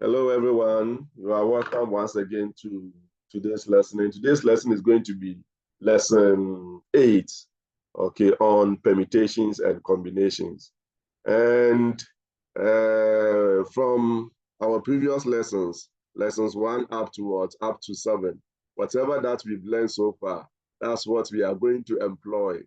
Hello, everyone. You are welcome once again to today's lesson. And today's lesson is going to be lesson 8, okay, on permutations and combinations. And from our previous lessons 1 up to what? Up to 7, whatever that we've learned so far, that's what we are going to employ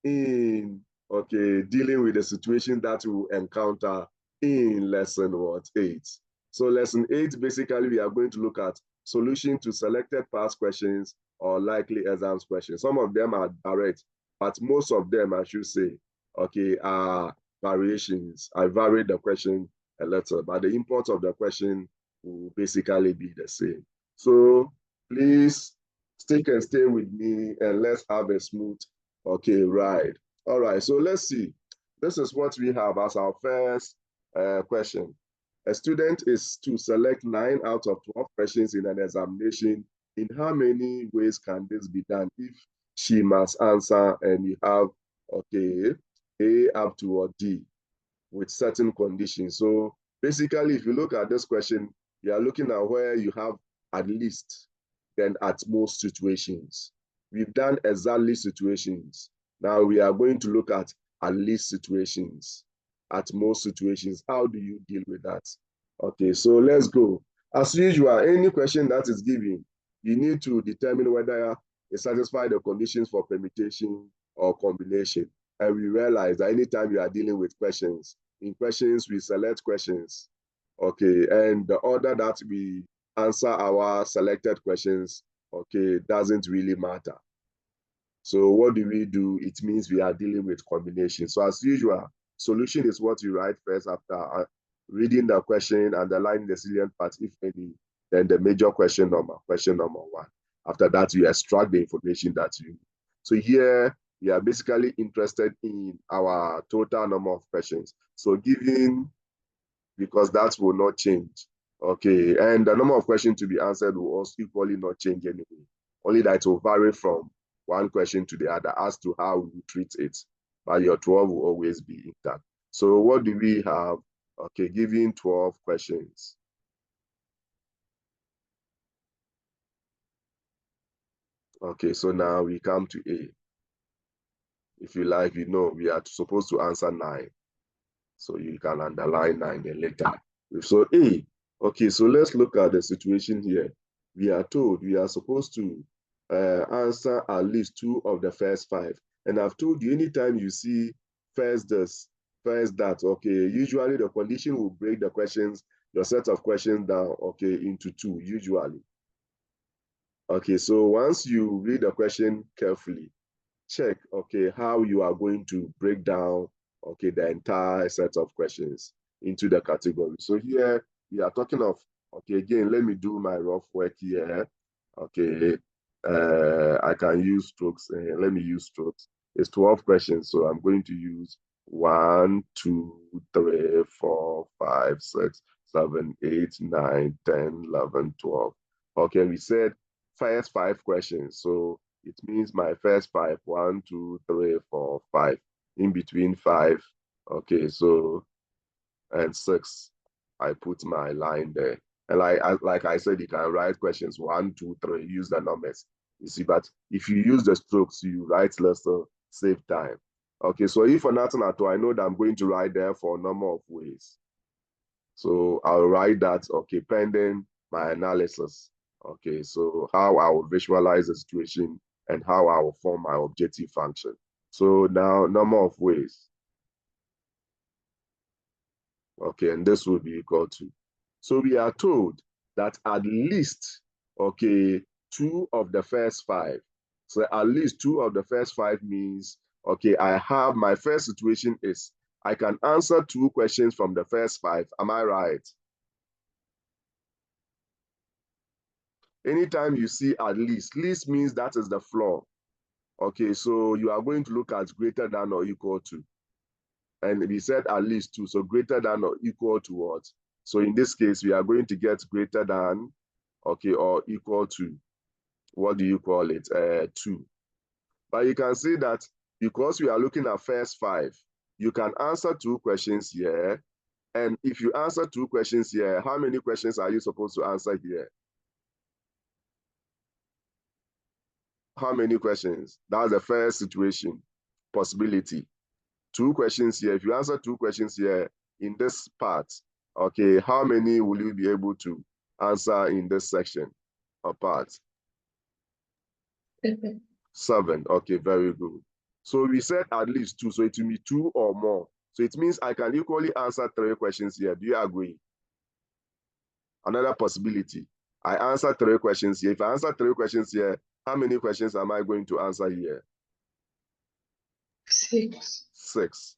in, okay, dealing with the situation that we will encounter in lesson 8. So lesson 8, basically, we are going to look at solution to selected past questions or likely exams questions. Some of them are direct, but most of them, I should say, okay, are variations. I varied the question a little, but the import of the question will basically be the same. So please stick and stay with me and let's have a smooth, okay, ride. All right, so let's see. This is what we have as our first question. A student is to select 9 out of 12 questions in an examination. In how many ways can this be done if she must answer and you have, okay, A up to D with certain conditions? So basically, if you look at this question, you are looking at where you have at least, then at most situations. We've done exactly situations. Now we are going to look at least situations, at most situations. How do you deal with that? Okay, so let's go. As usual, any question that is given, you need to determine whether it satisfies the conditions for permutation or combination. And we realize that anytime you are dealing with questions, in questions, we select questions. Okay, and the order that we answer our selected questions, okay, doesn't really matter. So what do? It means we are dealing with combination. So as usual, solution is what you write first after reading the question, underlining the salient part, if any, then the major question number 1. After that, you extract the information that you need. So here, we are basically interested in our total number of questions. So given, because that will not change. Okay, and the number of questions to be answered will also equally not change anyway. Only that it will vary from one question to the other as to how we treat it. But your 12 will always be intact. So what do we have? Okay, given 12 questions. Okay, so now we come to A. If you like, you know, we are supposed to answer 9. So you can underline 9 then later. So A, okay, so let's look at the situation here. We are told we are supposed to answer at least 2 of the first 5. And I've told you, anytime you see first this, first that, okay, usually the condition will break the questions, your set of questions down, okay, into 2, usually. Okay, so once you read the question carefully, check, okay, how you are going to break down, okay, the entire set of questions into the category. So here we are talking of, okay, again, let me do my rough work here. Okay, I can use strokes. Let me use strokes. It's 12 questions, so I'm going to use 1, 2, 3, 4, 5, 6, 7, 8, 9, 10, 11, 12. Okay, we said first 5 questions. So it means my first 5, 1, 2, 3, 4, 5. In between 5, okay, so, and 6, I put my line there. And like I said, you can write questions 1, 2, 3, use the numbers. You see, but if you use the strokes, you write lesser, save time. Okay, so if for nothing at all, I know that I'm going to write there for a number of ways. So I'll write that, okay, pending my analysis. Okay, so how I will visualize the situation and how I will form my objective function. So now, number of ways. Okay, and this will be equal to. So we are told that at least, okay, 2 of the first 5. So at least 2 of the first 5 means, okay, I have my first situation is I can answer 2 questions from the first 5. Am I right? Anytime you see at least means that is the floor. Okay, so you are going to look at greater than or equal to. And we said at least 2, so greater than or equal to what? So in this case, we are going to get greater than, okay, or equal to, what do you call it? 2. But you can see that because we are looking at first 5, you can answer 2 questions here And if you answer 2 questions here, how many questions are you supposed to answer here? How many questions? That's the first situation, possibility. 2 questions here. If you answer 2 questions here in this part, okay, how many will you be able to answer in this section or part? 7. Okay, very good. So we said at least 2, so it will be 2 or more. So it means I can equally answer 3 questions here. Do you agree? Another possibility. I answer 3 questions here. If I answer 3 questions here, how many questions am I going to answer here? 6. 6.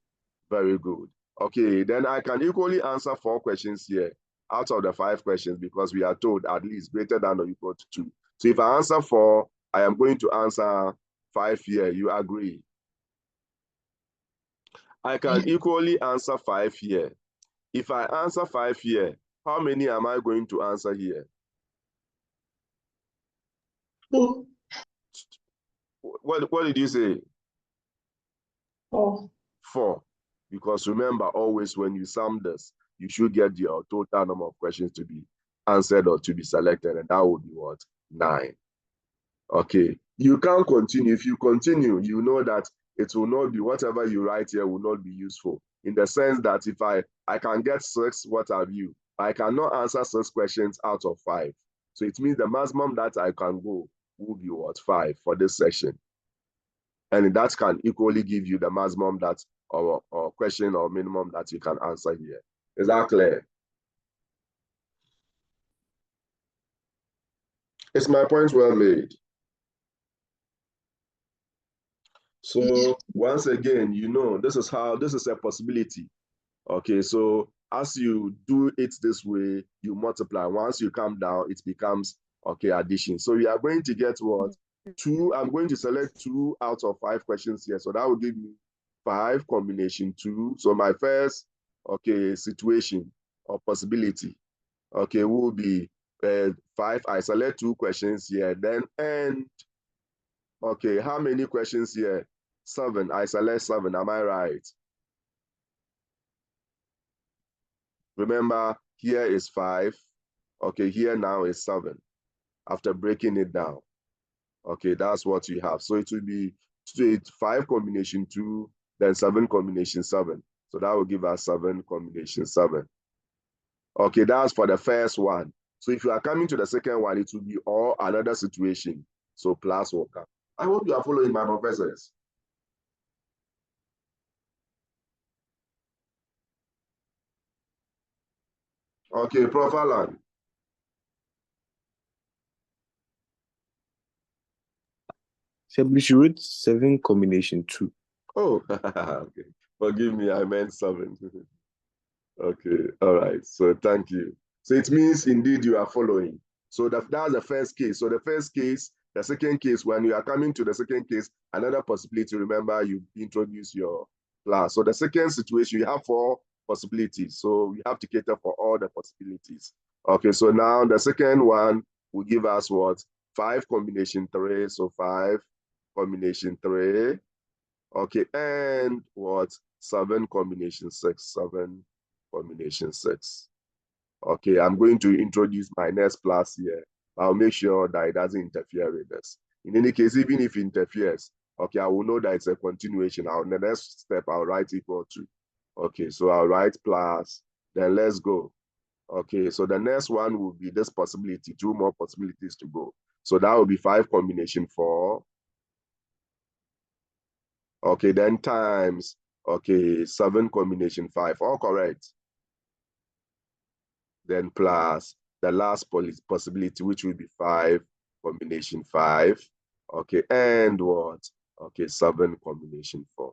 Very good. Okay, then I can equally answer 4 questions here out of the 5 questions because we are told at least greater than or equal to 2. So if I answer 4, I am going to answer 5 here. You agree? I can equally answer 5 here. If I answer 5 here, how many am I going to answer here? 4. What did you say? 4. 4. Because remember, always when you sum this, you should get your total number of questions to be answered or to be selected, and that would be what? 9. Okay. You can't continue. If you continue, you know that it will not be, whatever you write here will not be useful. In the sense that if I can get 6, what have you? I cannot answer 6 questions out of 5. So it means the maximum that I can go will be what? 5 for this session. And that can equally give you the maximum that or question or minimum that you can answer here. Is that clear? Is my point well made? So once again, you know, this is a possibility. Okay, so as you do it this way, you multiply. Once you come down, it becomes, okay, addition. So we are going to get what? 2. I'm going to select 2 out of 5 questions here. So that will give me 5 combination 2. So my first, okay, situation or possibility, okay, will be 5. I select 2 questions here, then and, okay, how many questions here? 7. I select 7. Am I right? Remember, here is 5. Okay, here now is 7. After breaking it down. Okay, that's what you have. So it will be 5 combination 2, then 7 combination 7. So that will give us 7 combination 7. Okay, that's for the first one. So if you are coming to the second one, it will be all another situation. So plus will come. I hope you are following my professors. Okay, Prof. Alan. She wrote 7 combination 2. Oh, okay. Forgive me, I meant 7. Okay, all right. So thank you. So it means indeed you are following. So that's the first case. So the first case, the second case, when you are coming to the second case, another possibility, remember you introduce your class. So the second situation, you have 4 possibilities. So we have to cater for all the possibilities. Okay, so now the second one will give us what? 5 combination 3. So 5 combination 3. Okay, and what? 7 combination 6. 7 combination 6. Okay, I'm going to introduce my next plus here. I'll make sure that it doesn't interfere with this. In any case, even if it interferes, okay, I will know that it's a continuation. The next step, I'll write equal to. Okay, so I'll write plus, then let's go. Okay, so the next one will be this possibility, 2 more possibilities to go. So that will be 5 combination 4. Okay, then times, okay, 7 combination 5, all correct. Then plus the last possibility, which will be 5 combination 5. Okay, and what? Okay, 7 combination 4.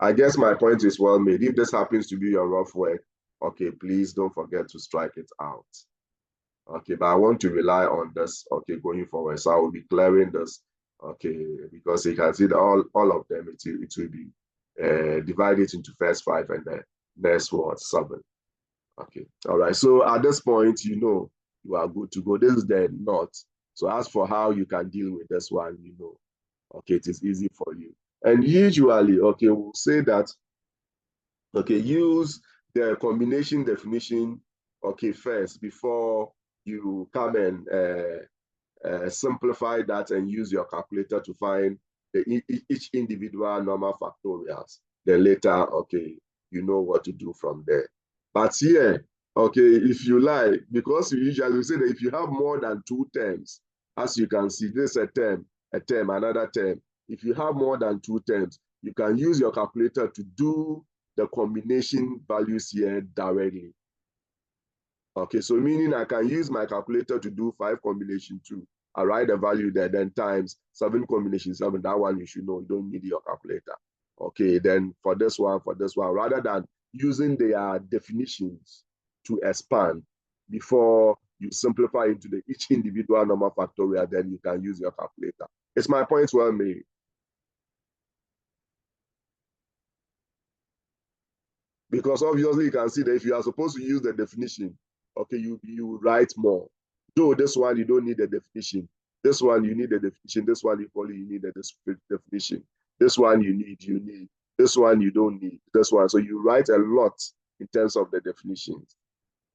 I guess my point is well made. If this happens to be your rough work, okay, please don't forget to strike it out. Okay, but I want to rely on this, okay, going forward. So I will be clearing this, okay, because you can see that all of them, it will be divided into first 5 and then next what? 7. Okay, all right. So at this point, you know, you are good to go. This is the not. So as for how you can deal with this one, you know, okay, it is easy for you. And usually, okay, we'll say that, okay, use the combination definition, okay, first, before you come and simplify that and use your calculator to find each individual normal factorials. Then later, okay, you know what to do from there. But here, okay, if you like, because you usually say that if you have more than 2 terms, as you can see, this is a term, another term. If you have more than 2 terms, you can use your calculator to do the combination values here directly. Okay, so meaning I can use my calculator to do 5 combination 2. I write the value there, then times 7 combination 7. That one you should know, you don't need your calculator. Okay, then for this one, rather than using their definitions to expand before you simplify into each individual number factorial, then you can use your calculator. It's my point well made. Because obviously you can see that if you are supposed to use the definition, okay, you write more. Though this one, you don't need a definition. This one, you need a definition. This one, you need a definition. This one, you need. This one, you don't need. This one. So you write a lot in terms of the definitions,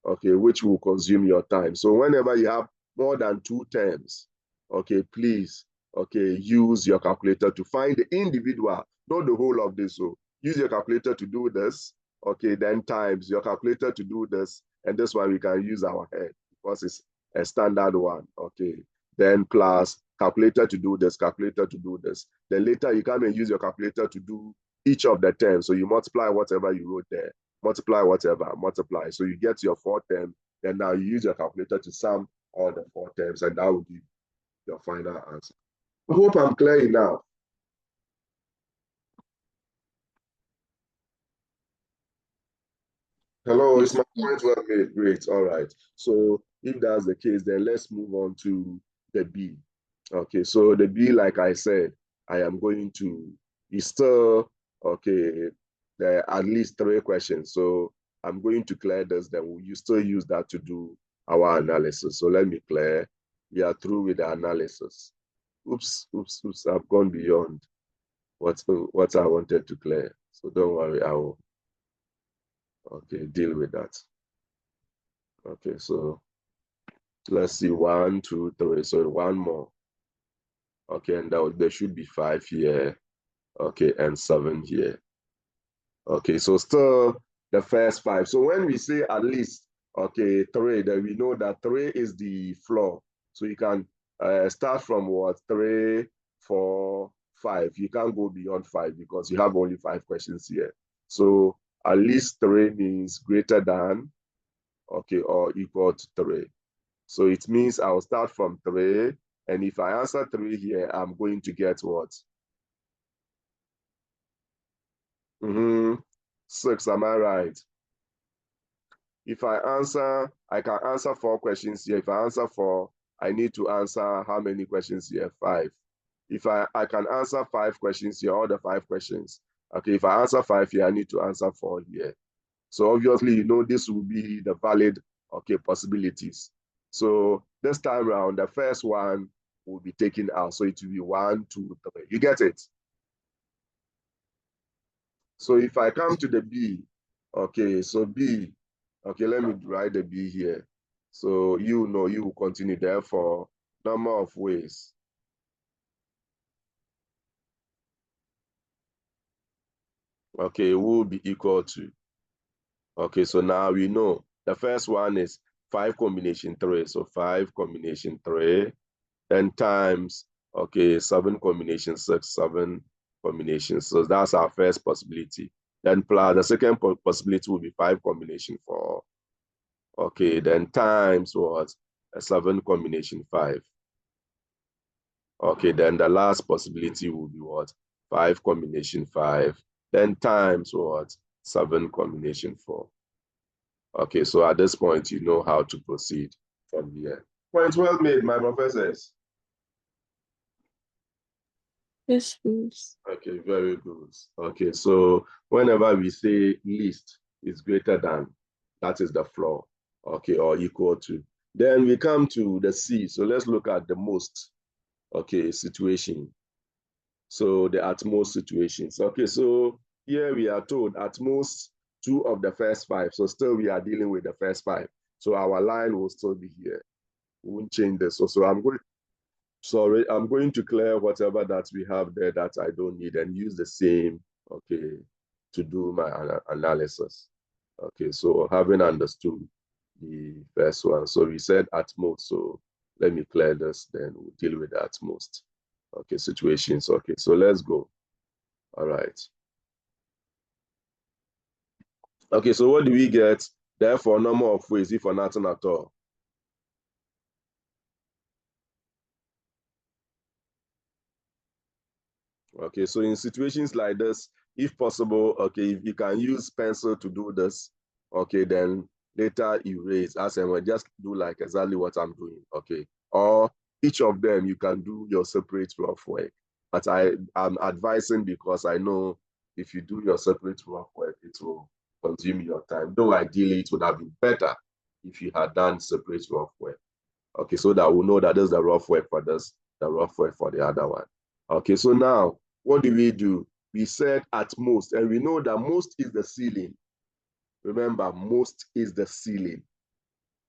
okay, which will consume your time. So whenever you have more than 2 terms, okay, please, okay, use your calculator to find the individual, not the whole of this. So use your calculator to do this, okay, then times your calculator to do this, and this one we can use our head because it's a standard one, okay. Then plus calculator to do this, calculator to do this. Then later you come and use your calculator to do each of the terms. So you multiply whatever you wrote there, multiply whatever, multiply. So you get your 4 terms, then now you use your calculator to sum all the 4 terms, and that will be your final answer. I hope I'm clear enough. Hello, Yes. is my point well made? Great, all right. So if that's the case, then let's move on to the B. Okay, so the B, like I said, I am going to, it's still, okay, there are at least 3 questions. So I'm going to clear this, then you still use that to do our analysis. So let me clear. We are through with the analysis. Oops, I've gone beyond what I wanted to clear. So don't worry, I will, okay, deal with that. Okay, so let's see, 1, 2, 3. So 1 more. Okay, and there should be 5 here. Okay, and 7 here. Okay, so still the first 5. So when we say at least, okay, 3, then we know that 3 is the floor. So you can start from what? 3, 4, 5. You can't go beyond 5 because you have only 5 questions here. So at least 3 means greater than, okay, or equal to 3. So it means I'll start from 3. And if I answer 3 here, I'm going to get what? 6, am I right? If I can answer 4 questions here. If I answer 4, I need to answer how many questions here? 5. If I can answer 5 questions here, all the 5 questions. Okay, if I answer 5 here, I need to answer 4 here. So obviously, you know, this will be the valid, okay, possibilities. So this time around, the first one will be taken out. So it will be 1, 2, 3. You get it? So if I come to the B, okay, so B, okay, let me write the B here. So you know you will continue, therefore, number of ways. Okay, will be equal to. Okay, so now we know the first one is 5 combination 3. So 5 combination 3, then times, okay, 7 combination 6, 7 combinations. So that's our first possibility. Then plus the second possibility will be 5 combination 4. Okay, then times what? 7 combination 5. Okay, then the last possibility will be what? 5 combination 5. Then times what? 7 combination 4. Okay, so at this point, you know how to proceed from here. Point well made, my professors. Yes, please. Okay, very good. Okay, so whenever we say least is greater than, that is the floor, okay, or equal to. Then we come to the C. So let's look at the most, okay, situation. So the at most situations. Okay, so here we are told at most 2 of the first 5. So still we are dealing with the first 5. So our line will still be here. We won't change this. So I'm going to clear whatever that we have there that I don't need and use the same, okay, to do my analysis. Okay, so having understood the first one, so we said at most, so let me clear this, then we'll deal with the at most. Okay, situations. Okay, so let's go. All right. Okay, so what do we get? Therefore, number of ways, if for nothing at all. Okay, so in situations like this, if possible, okay, if you can use pencil to do this, okay, then later erase, as I will just do like exactly what I'm doing, okay? Or each of them, you can do your separate rough work. But I'm advising because I know if you do your separate rough work, it will consume your time. Though ideally, it would have been better if you had done separate rough work. Okay, so that we'll know that this is the rough work for this, the rough work for the other one. Okay, so now, what do? We said at most, and we know that most is the ceiling. Remember, most is the ceiling.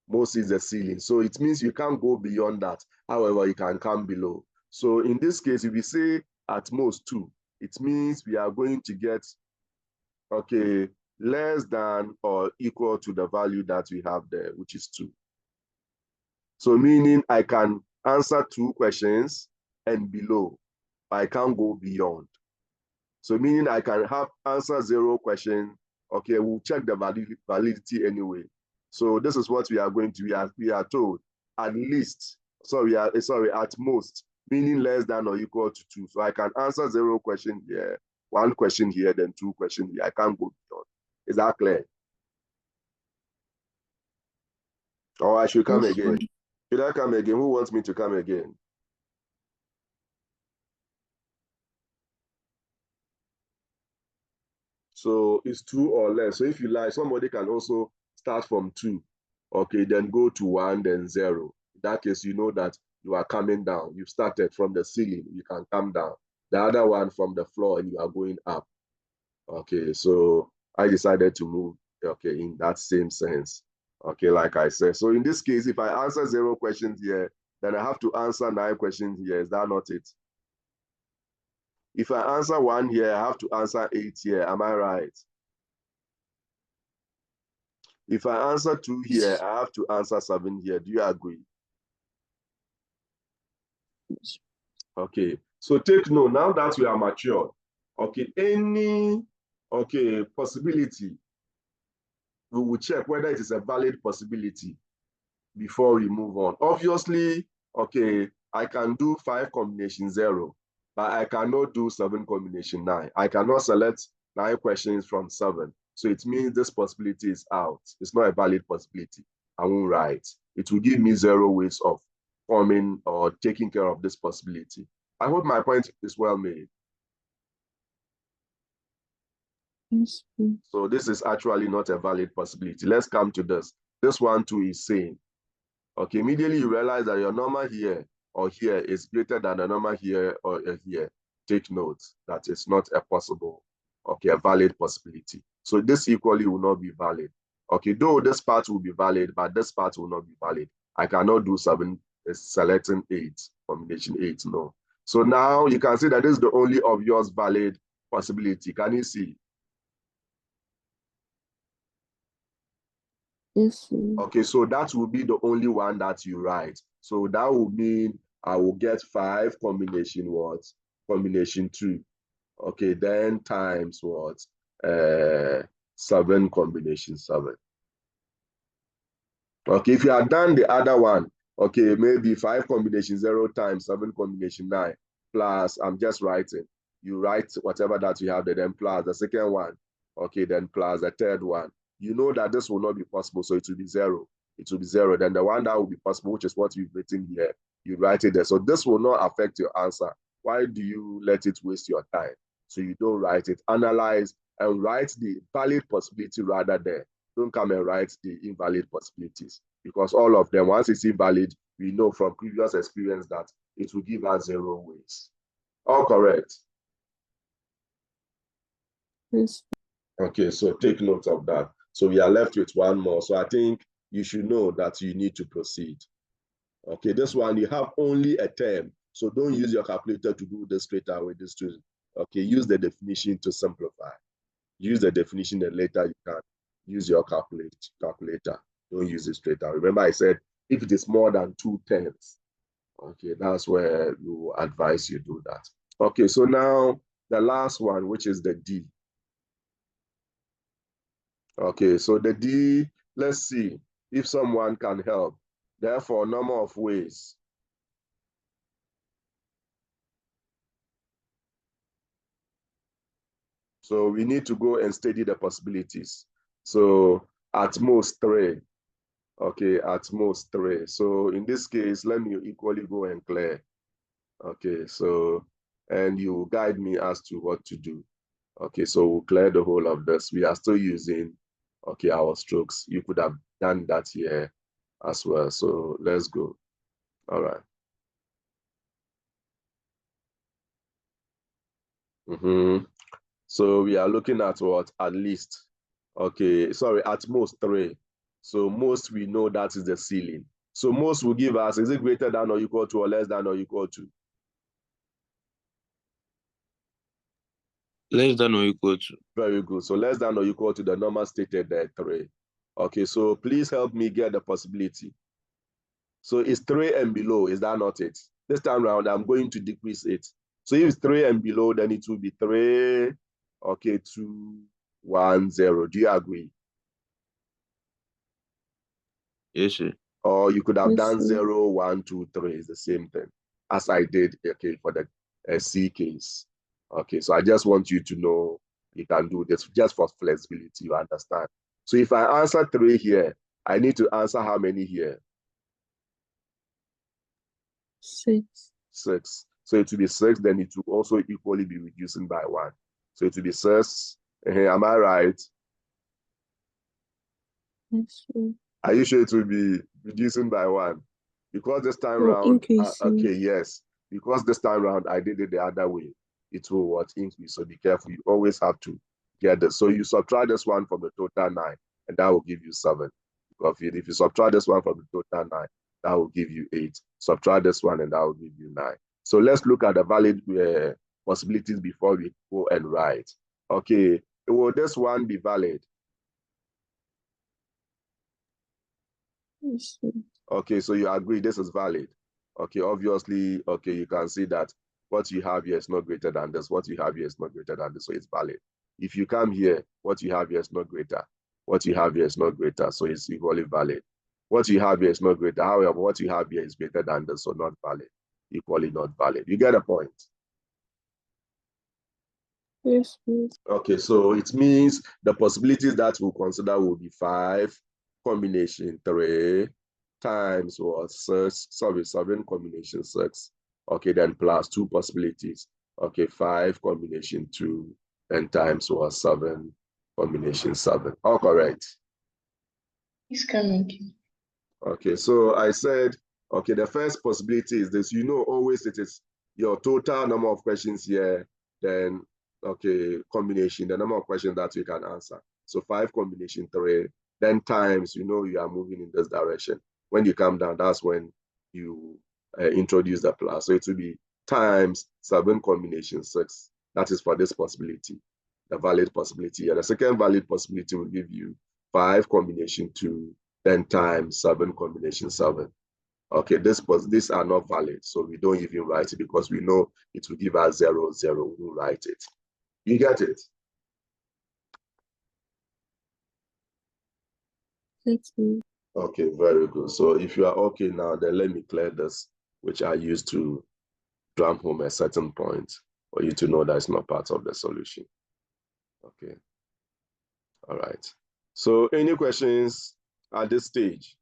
Most is the ceiling. So it means you can't go beyond that. However, you can come below. So in this case, if we say at most 2, it means we are going to get, okay, less than or equal to the value that we have there, which is 2. So meaning I can answer 2 questions and below. I can't go beyond. So meaning I can have answer 0 question. Okay, we'll check the validity anyway. So this is what we are going to, we are told at least, at most, meaning less than or equal to 2. So I can answer 0 question here, 1 question here, then 2 questions here. I can't go beyond. Is that clear? Or I should come again? Should I come again? Who wants me to come again? So it's 2 or less. So if you like, somebody can also start from 2. Okay, then go to 1, then 0. In that case, you know that you are coming down. You started from the ceiling, you can come down. The other one from the floor, and you are going up. Okay, so I decided to move, okay, in that same sense. Okay, like I said. So in this case, if I answer 0 questions here, then I have to answer 9 questions here. Is that not it? If I answer 1 here, I have to answer 8 here. Am I right? If I answer 2 here, I have to answer 7 here. Do you agree? Okay, so take note, now that we are mature, okay, any, okay, possibility, we will check whether it is a valid possibility before we move on. Obviously, okay, I can do 5 combination 0, but I cannot do 7 combination 9. I cannot select 9 questions from 7. So it means this possibility is out. It's not a valid possibility. I won't write. It will give me 0 ways of forming or taking care of this possibility. I hope my point is well made. Yes, please. So this is actually not a valid possibility. Let's come to this. This one too is same. Okay, immediately you realize that your number here or here is greater than the number here or here. Take note that it's not a possible, okay, a valid possibility. So this equally will not be valid. Okay, though this part will be valid, but this part will not be valid. I cannot do 7, selecting 8, combination 8, no. So now you can see that this is the only obvious valid possibility. Can you see? Yes, please. Okay, so that will be the only one that you write. So that will mean I will get 5 combination what? Combination 2. Okay, then times what? 7 combination 7. Okay, if you have done the other one, okay, maybe 5 combination 0 times 7 combination 9 plus, I'm just writing. You write whatever that you have there, then plus the second one. Okay, then plus the third one. You know that this will not be possible, so it will be 0. It will be 0. Then the one that will be possible, which is what you've written here, you write it there. So this will not affect your answer. Why do you let it waste your time? So you don't write it. Analyze and write the valid possibility rather there. Don't come and write the invalid possibilities, because all of them, once it's invalid, we know from previous experience that it will give us 0 ways. All correct? Yes. Okay, so take note of that. So we are left with one more. So I think you should know that you need to proceed. Okay, this one, you have only a term. So don't use your calculator to do this straight away. This too. Okay, use the definition to simplify. Use the definition and later you can use your calculator. Don't use it straight away. Remember I said, if it is more than 2 terms, okay, that's where you advise you do that. Okay, so now the last one, which is the D. Okay, so the D, let's see if someone can help. Therefore, number of ways. So we need to go and study the possibilities. So at most 3. Okay, at most 3. So in this case, let me equally go and clear. Okay, so, and you guide me as to what to do. Okay, so we'll clear the whole of this. We are still using, okay, our strokes. You could have done that here as well. So let's go. All right. So we are looking at what? At least. Okay, sorry, at most 3. So most, we know that is the ceiling. So most will give us, is it greater than or equal to or less than or equal to? Less than or equal to. Very good. So less than or equal to the number stated there, 3. Okay, so please help me get the possibility. So it's 3 and below, is that not it? This time around, I'm going to decrease it. So if it's 3 and below, then it will be 3, okay, 2, 1, 0. Do you agree? Yes, sir. Or you could have Yes, done sir. 0, 1, 2, 3. It's the same thing as I did, okay, for the C case. Okay, so I just want you to know you can do this just for flexibility, you understand? So if I answer 3 here, I need to answer how many here? 6. 6. So it will be 6, then it will also equally be reducing by 1. So it will be 6. Am I right? Yes, sir. Are you sure it will be reducing by 1? Because this time Or round, increasing. okay, yes. Because this time round, I did it the other way. It will what? Increase. So be careful. You always have to get this. So you subtract this one from the total 9, and that will give you 7. If you subtract this one from the total 9, that will give you 8. Subtract this one, and that will give you 9. So let's look at the valid possibilities before we go and write. Okay, will this one be valid? Yes, sir. Okay, so you agree this is valid. Okay, obviously, okay, you can see that what you have here is not greater than this. What you have here is not greater than this, so it's valid. If you come here, what you have here is not greater. What you have here is not greater, so it's equally valid. What you have here is not greater. However, what you have here is greater than this, so not valid. Equally not valid. You get a point? Yes, sir. Okay, so it means the possibilities that we'll consider will be 5, combination 3, times what? 6, sorry, 7 combination 6. Okay, then plus 2 possibilities. Okay, 5 combination 2, then times what? 7 combination 7. All correct. He's coming. Okay, so I said, okay, the first possibility is this. You know, always it is your total number of questions here, then, okay, combination, the number of questions that you can answer. So 5 combination 3, then times, you know, you are moving in this direction. When you come down, that's when you introduce the plus. So it will be times 7 combination 6. That is for this possibility, the valid possibility. And the second valid possibility will give you 5 combination 2, then times 7 combination 7. Okay, these are not valid, so we don't even write it because we know it will give us 0, 0. We will write it. You get it? Yes, sir. Okay, very good. So if you are okay now, then let me clear this, which I used to drum home a certain point for you to know that it's not part of the solution. Okay, all right. So any questions at this stage?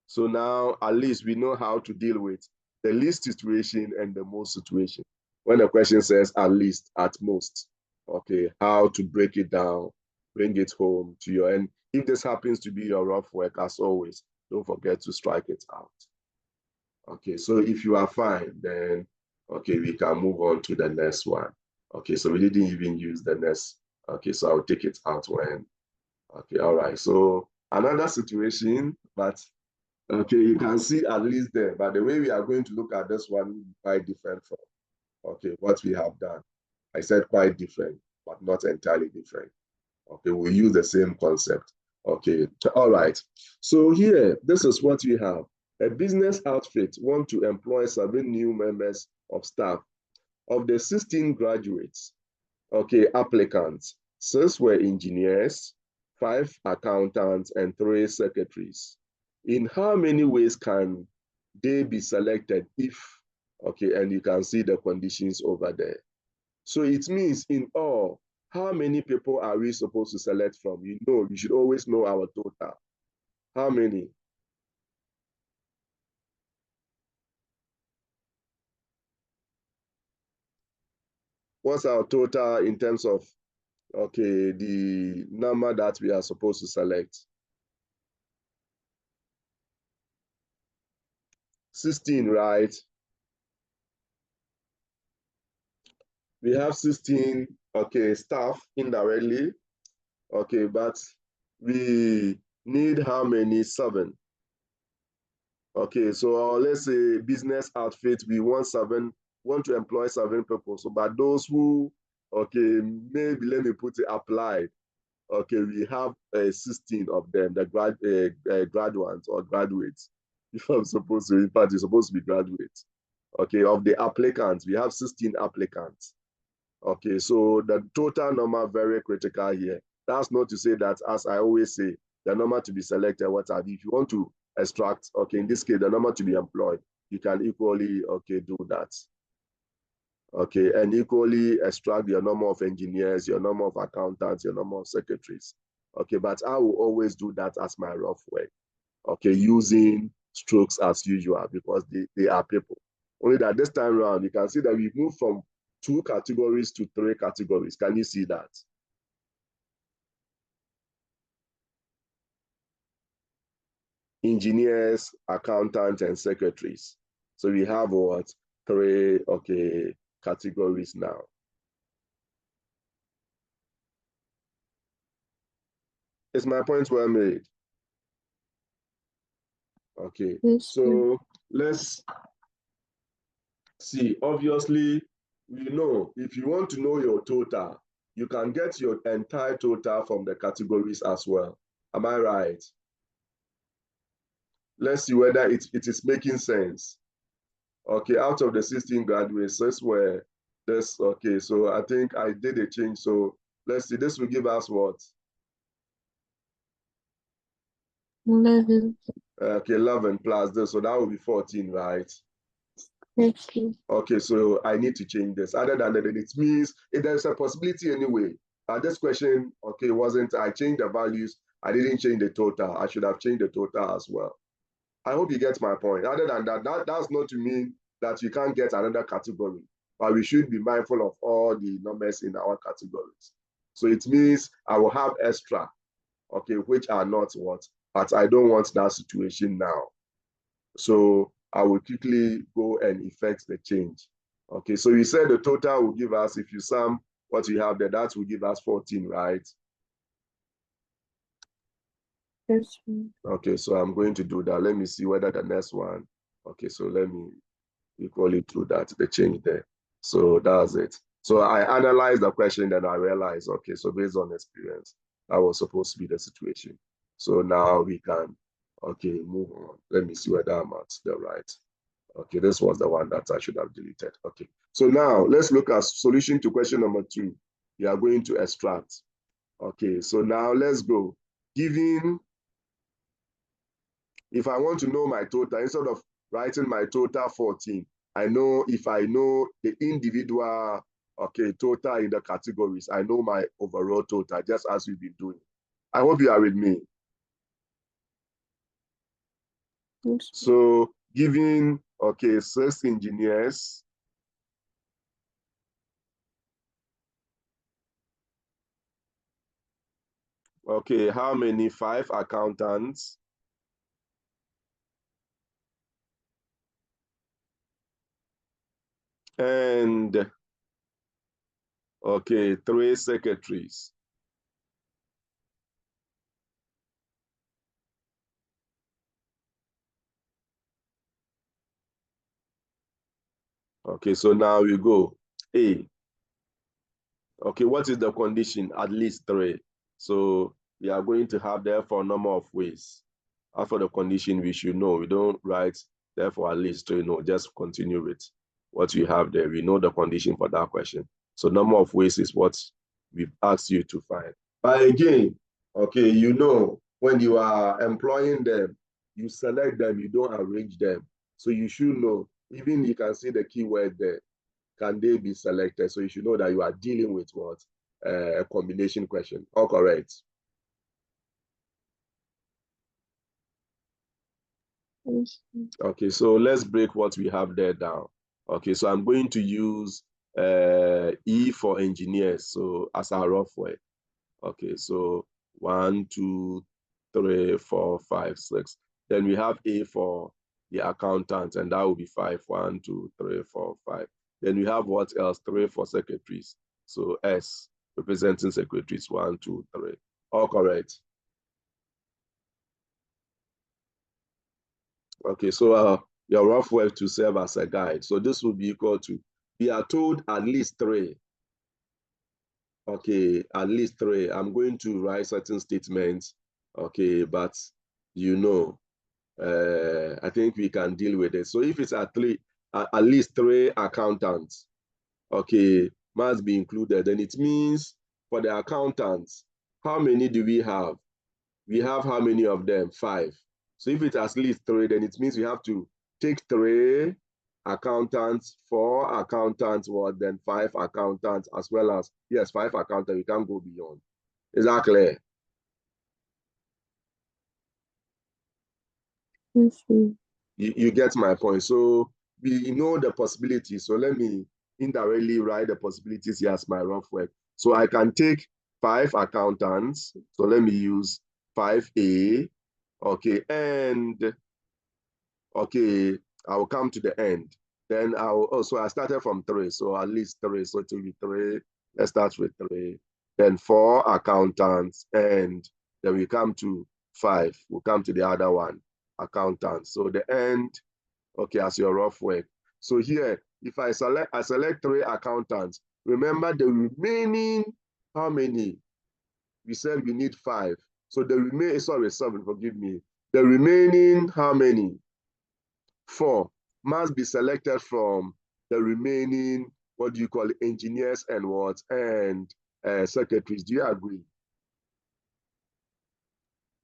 So now at least we know how to deal with the least situation and the most situation. When the question says at least, at most, okay, how to break it down, bring it home to your end. If this happens to be your rough work, as always, don't forget to strike it out. Okay, so if you are fine, then, okay, we can move on to the next one. Okay, so we didn't even use the next Okay, so I'll take it out when, okay, all right. So another situation, but okay, you can see at least there, but the way we are going to look at this one will be quite different from, okay, what we have done. I said quite different, but not entirely different. Okay, we use the same concept. Okay, all right. So here, this is what we have. A business outfit want to employ 7 new members of staff. Of the 16 graduates, okay, applicants, 6 were engineers, 5 accountants, and 3 secretaries. In how many ways can they be selected if, okay, and you can see the conditions over there. So it means in all, how many people are we supposed to select from? You know, we should always know our total. How many? What's our total in terms of, okay, the number that we are supposed to select? 16, right? We have 16, okay, staff indirectly, okay, but we need how many? 7. Okay, so let's say business outfit, we want to employ 7 people. So, but those who, okay, maybe let me put it applied. Okay, we have 16 of them, the graduates or graduates. If I'm supposed to, in fact, it's supposed to be graduates. Okay, of the applicants, we have 16 applicants. Okay, so the total number very critical here. That's not to say that, as I always say, the number to be selected, what have you. If you want to extract, okay, in this case, the number to be employed, you can equally, okay, do that. Okay, and equally extract your number of engineers, your number of accountants, your number of secretaries. Okay, but I will always do that as my rough way. Okay, using strokes as usual because they are people. Only that this time around, you can see that we moved from 2 categories to 3 categories. Can you see that? Engineers, accountants, and secretaries. So we have what? 3, okay, categories now. Is my point well made? Okay, Yes, so let's see. Obviously, we know if you want to know your total, you can get your entire total from the categories as well. Am I right? Let's see whether it is making sense. Okay, out of the 16 graduates, this were this, okay, so I think I did a change. So let's see, this will give us what? 11. Okay, 11 plus this, so that will be 14, right? Yes, please. Okay, so I need to change this. Other than that, it means there's a possibility anyway. This question, okay, wasn't, I changed the values. I didn't change the total. I should have changed the total as well. I hope you get my point. Other than that, that's not to mean that you can't get another category, but we should be mindful of all the numbers in our categories. So it means I will have extra, okay, which are not what, but I don't want that situation now. So I will quickly go and effect the change. Okay, so you said the total will give us, if you sum what you have there, that will give us 14, right? Yes, please. Okay, so I'm going to do that. Let me see whether the next one, okay, so let me equally do that, the change there. So that's it. So I analyzed the question, then I realized, okay, so based on experience, that was supposed to be the situation. So now we can, okay, move on. Let me see whether I'm at the right. Okay, this was the one that I should have deleted. Okay, so now let's look at solution to question number 2. We are going to extract. Okay, so now let's go. Given, if I want to know my total, instead of writing my total 14, I know if I know the individual, okay, total in the categories, I know my overall total, just as we've been doing. I hope you are with me. Yes, So given, okay, 6 engineers, okay, how many? 5 accountants, and okay, 3 secretaries. Okay, so now we go. A. Okay, what is the condition? At least 3. So we are going to have therefore a number of ways. As for the condition, we should know. We don't write therefore at least 3. No, just continue with what you have there. We know the condition for that question. So number of ways is what we've asked you to find. But again, okay, you know, when you are employing them, you select them, you don't arrange them. So you should know, even you can see the keyword there. Can they be selected? So you should know that you are dealing with what? A combination question. All correct. Yes. Okay, so let's break what we have there down. Okay, so I'm going to use E for engineers, so as a rough way. Okay, so 1, 2, 3, 4, 5, 6. Then we have A for the accountant, and that will be 5. 1, 2, 3, 4, 5. Then we have what else? 3 for secretaries. So S representing secretaries. 1, 2, 3. All correct. Okay, so your rough work to serve as a guide. So this will be equal to, we are told at least 3. Okay, at least 3. I'm going to write certain statements. Okay, but you know, I think we can deal with it. So if it's at least 3 accountants, okay, must be included. Then it means for the accountants, how many do we have? We have how many of them? 5. So if it's at least 3, then it means we have to take 3 accountants, 4 accountants, what then 5 accountants, as well as, yes, 5 accountants. We can't go beyond. Is that clear? Yes. You get my point. So we know the possibilities. So let me indirectly write the possibilities here as my rough work. So I can take 5 accountants. So let me use 5A. Okay, and okay, I will come to the end. Then I started from 3. So at least 3. So it will be 3. Let's start with 3. Then 4 accountants, and then we come to 5. We'll come to the other one, accountants. So the end, okay, as your rough work. So here, if I select 3 accountants. Remember the remaining, how many? We said we need 5. So the remaining, sorry, 7, forgive me. The remaining, how many? 4 must be selected from the remaining, what do you call it, engineers and what? And secretaries. Do you agree?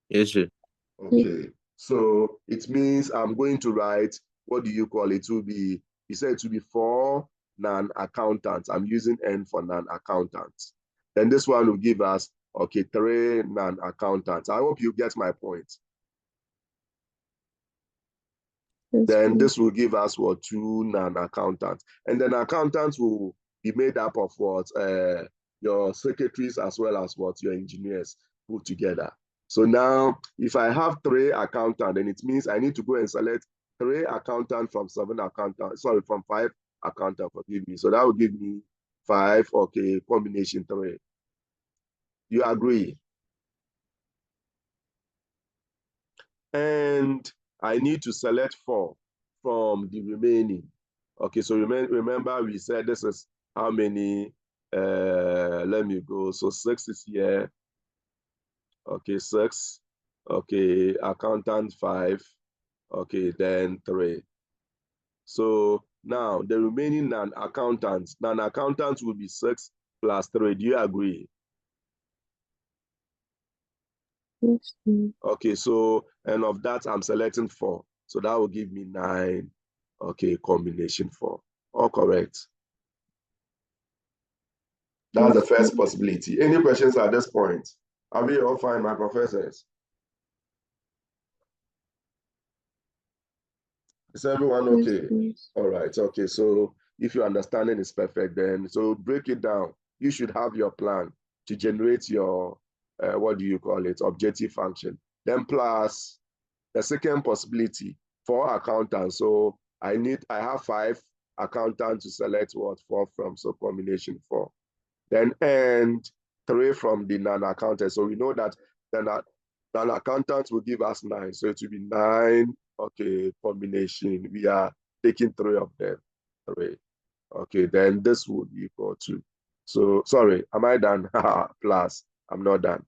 Yes, sir. Okay. So it means I'm going to write, what do you call it? It will be, he said it will be 4 non-accountants. I'm using N for non-accountants. Then this one will give us, okay, 3 non-accountants. I hope you get my point. Yes. Then this will give us what? 2 non-accountants. And then accountants will be made up of what? Your secretaries as well as what? Your engineers put together. So now, if I have 3 accountants, then it means I need to go and select 3 accountants from 7 accountants, sorry, from 5 accountants, forgive me. So that will give me 5, okay, combination 3. You agree? And I need to select 4 from the remaining. Okay, so remember we said this is how many, let me go. So 6 is here. Okay, 6. Okay, accountant 5. Okay, then 3. So now the remaining non-accountants will be 6 plus 3. Do you agree? Yes. Okay, so, and of that, I'm selecting 4. So that will give me 9. Okay, combination 4. All correct. That's the first possibility. Any questions at this point? Are we all fine, my professors? Is everyone okay? Yes. All right, okay. So if your understanding is perfect, then so break it down. You should have your plan to generate your, what do you call it, objective function. Then plus the second possibility, 4 accountants. So I have 5 accountants to select what? 4 from, so combination 4. Then and 3 from the non-accountants. So we know that the non-accountants will give us 9. So it will be 9, okay, combination. We are taking 3 of them, 3. Okay, then this would be equal to, so sorry, am I done? Plus, I'm not done.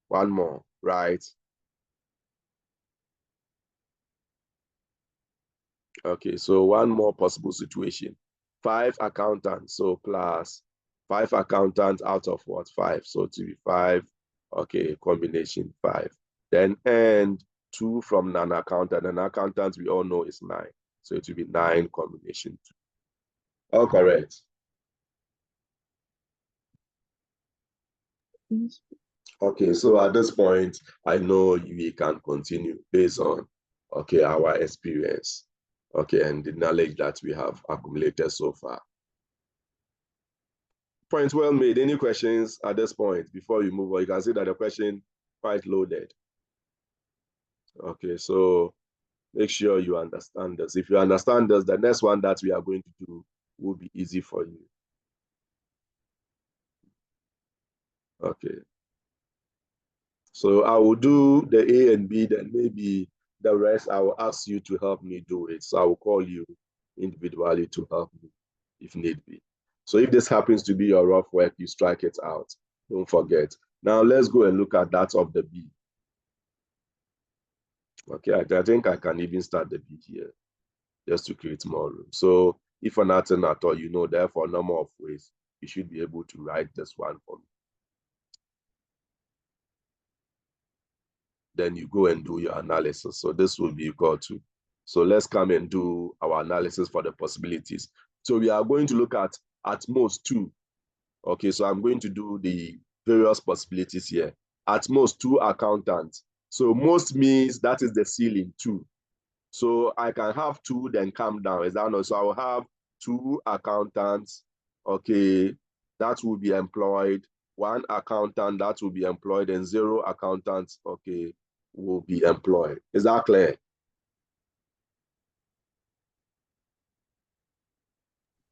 One more, right? Okay, so one more possible situation. 5 accountants, so plus 5 accountants out of what? 5. So to be 5, okay, combination 5. Then and 2 from non-accountant. An accountant we all know is 9. So it will be 9 combination 2. All correct. Yes. Okay, so at this point, I know we can continue based on, okay, our experience, okay, and the knowledge that we have accumulated so far. Point well made. Any questions at this point before you move on? You can see that the question quite loaded. Okay, so make sure you understand this. If you understand this, the next one that we are going to do will be easy for you. Okay. So I will do the A and B, then maybe the rest I will ask you to help me do it. So I will call you individually to help me if need be. So if this happens to be your rough work, you strike it out. Don't forget. Now let's go and look at that of the B. Okay, I think I can even start the B here just to create more room. So if for nothing at all, you know, therefore, a number of ways, you should be able to write this one for me. Then you go and do your analysis. So this will be equal to. So let's come and do our analysis for the possibilities. So we are going to look at most 2. Okay, so I'm going to do the various possibilities here. At most 2 accountants. So most means that is the ceiling 2. So I can have 2, then come down. Is that not? So I will have 2 accountants. Okay, that will be employed. 1 accountant that will be employed, and 0 accountants, okay, will be employed. Is that clear?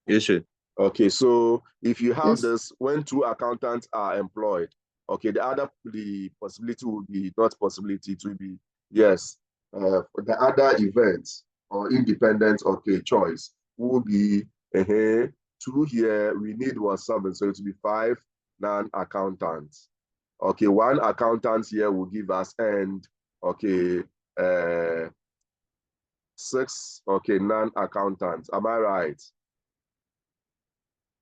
Yes, sir. Okay, so if you have Yes. this, when 2 accountants are employed, okay, the possibility will be not possibility, it will be yes. The other events or independent, okay, choice will be 2 here. We need 7, so it will be 5 non-accountants. Okay, 1 accountant here will give us and okay, 6 okay non-accountants. Am I right?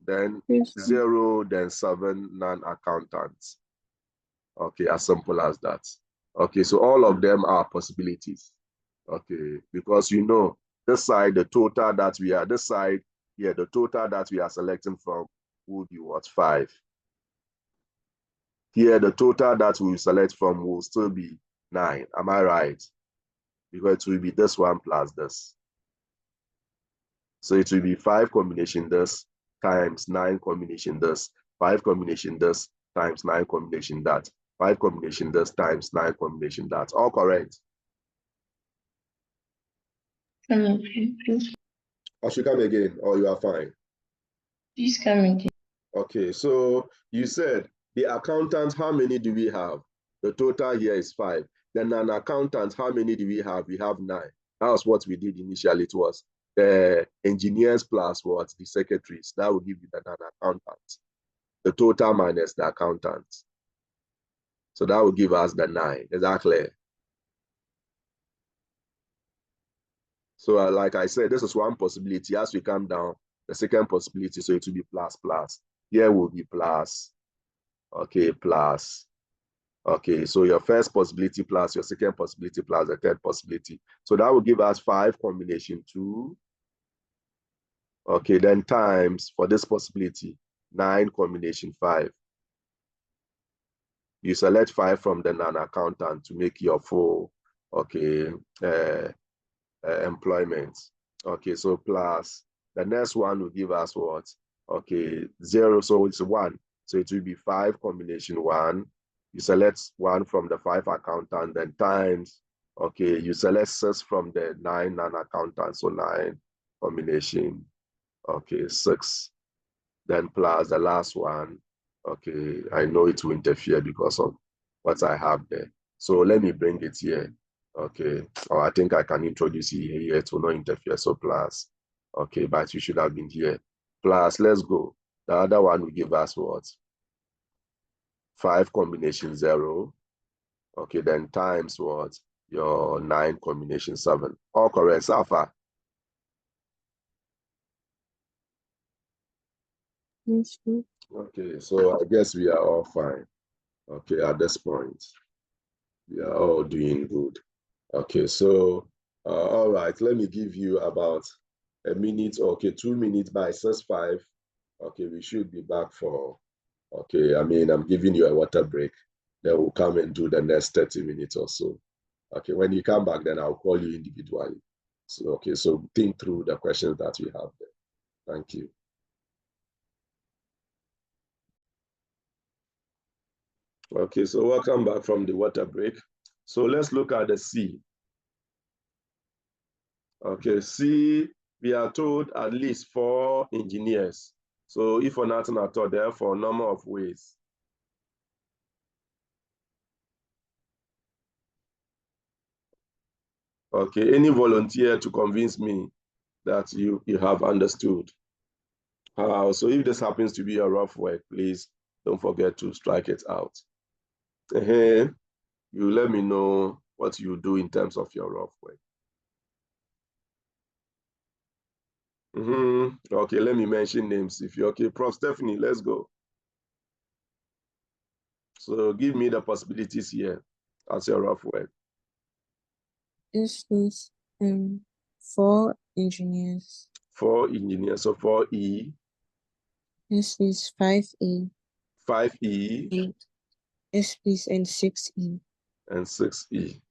Then Yes. 0, then 7 non-accountants. Okay, as simple as that. Okay, so all of them are possibilities. Okay, because you know, this side, the total that we are, this side, yeah, the total that we are selecting from will be what? 5. Here, the total that we select from will still be 9. Am I right? Because it will be this one plus this. So it will be 5 combination this times 9 combination this, 5 combination this times 9 combination that, 5 combination this times 9 combination that. All correct? Please. I should come again, or you are fine? Please come again. Okay, so you said the accountant, how many do we have? The total here is 5. Then an accountant, how many do we have? We have 9. That was what we did initially. It was the engineers plus what? The secretaries. That will give you the non-accountant. The total minus the accountant. So that will give us the 9. Is that clear? So like I said, this is one possibility. As we come down, the second possibility, so it will be plus plus. Here will be plus. Okay, plus. Okay, so your first possibility plus your second possibility plus the third possibility. So that will give us 5 combination 2. Okay, then times for this possibility, 9 combination 5. You select 5 from the non-accountant to make your full, okay, employment. Okay, so plus the next one will give us what? Okay, 0, so it's 1. So it will be 5 combination 1. You select 1 from the 5 accountant, then times, okay, you select 6 from the 9 non-accountant, so 9 combination, okay, 6. Then plus the last one, okay, I know it will interfere because of what I have there. So let me bring it here. Okay, or I think I can introduce it here to not interfere. So plus, okay, but you should have been here. plus, let's go. The other one will give us what? 5 combination 0. Okay, then times what? Your 9 combination 7. All correct, so far. Yes, please. Okay, so I guess we are all fine. Okay, at this point, we are all doing good. Okay, so, all right, let me give you about a minute, okay, 2 minutes by 6:05. Okay, we should be back for, okay, I'm giving you a water break. Then we'll come and do the next 30 minutes or so. Okay, when you come back, then I'll call you individually. So, okay, so think through the questions that we have there. Thank you. Okay, so welcome back from the water break. So let's look at the C. Okay, C, we are told at least 4 engineers. So if for nothing at all, therefore, number of ways. Okay, any volunteer to convince me that you have understood? So if this happens to be a rough work, please don't forget to strike it out. You let me know what you do in terms of your rough work. Okay, let me mention names if you're okay. Prof. Stephanie, let's go. So give me the possibilities here as your rough work. This is 4 engineers. 4 engineers, so 4E. This is 5E. 5E. Yes, please, and 6E. And 6E.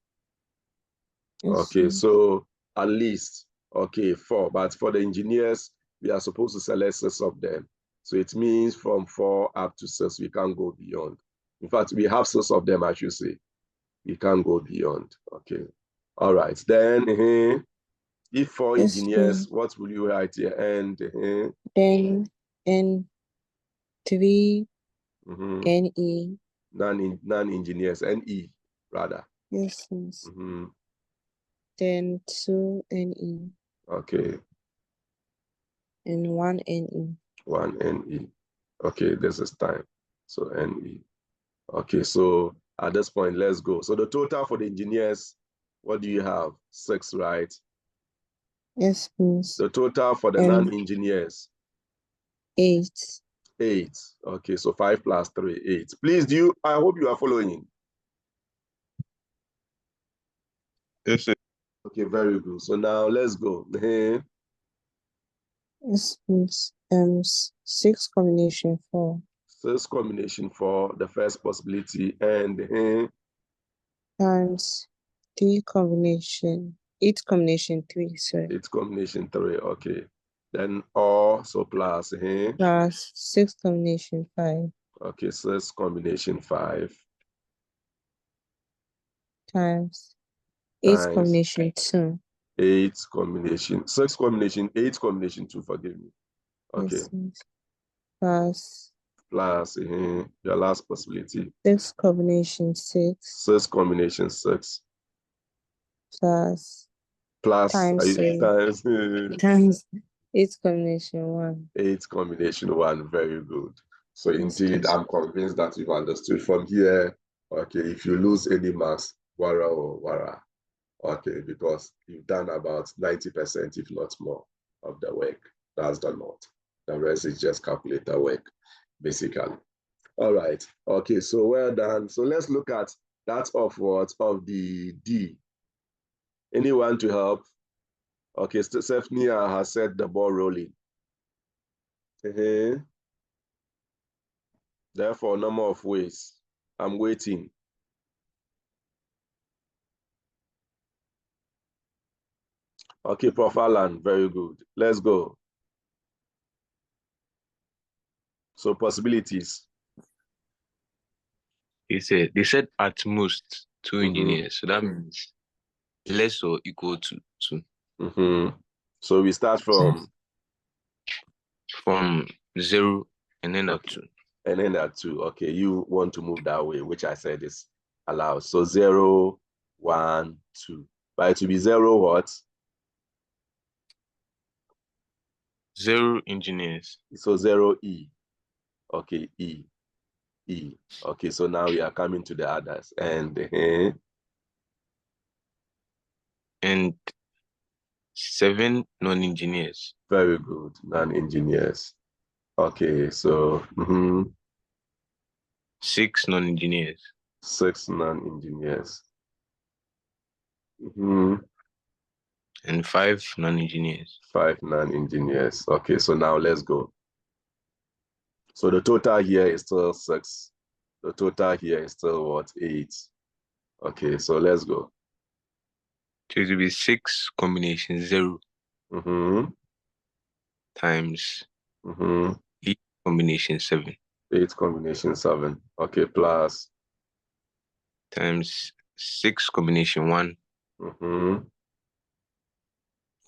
Yes, okay, please. so at least, okay, 4. But for the engineers, we are supposed to select 6 of them. So it means from 4 up to 6, we can't go beyond. In fact, we have 6 of them, I should say. We can't go beyond. Okay. All right. Then, if 4 Yes, engineers, please. what will you write here? And Then N3 NE. Non-engineers, NE, rather. Yes, please. Then 2 NE. Okay. And 1 NE. 1 NE. Okay, this is time. So NE. Okay, so at this point, let's go. So the total for the engineers, what do you have? 6, right? Yes, please. The total for the non-engineers? 8. 8. Okay, so 5 plus 3, 8. Please, I hope you are following. Yes, sir. Okay, very good. So now let's go. Yes, please. 6 combination 4. 6 combination 4, the first possibility, and Times 3 combination. 8 combination 3, sorry. 8 combination 3, okay. Then or, so plus, Plus 6 combination 5. Okay, 6 combination 5. Times 8 combination 2. 8 combination, 6 combination, 8 combination 2, forgive me. Okay. Yes, Plus, your last possibility. 6 combination 6. 6 combination 6. Plus times times 8 combination 1. 8 combination 1, very good. So Yes, indeed, please. I'm convinced that you've understood from here. Okay, if you lose any marks, wara or wara. Okay, because you've done about 90%, if not more, of the work. That's the lot. The rest is just calculator work, basically. All right. Okay, so well done. So let's look at that of what? Of the D. Anyone to help? Okay, Stephanie has set the ball rolling. Therefore, number of ways. I'm waiting. Okay, Prof. Alan, very good. Let's go. So possibilities. They said at most 2 engineers. So that means less or equal to 2. So we start from 0 and then up to. And then at 2. Okay, you want to move that way, which I said is allowed. So 0, 1, 2. But it will be 0 what? 0 engineers. So 0 E. Okay, E. Okay, so now we are coming to the others. And 7 non-engineers. Very good, non-engineers. Okay, so 6 non-engineers. 6 non-engineers. And 5 non-engineers. 5 non-engineers. Okay, so now let's go. So the total here is still 6. The total here is still what? 8. Okay, so let's go. So it will be 6 combination 0 times 8 combination 7. 8 combination 7. Okay, plus times 6 combination 1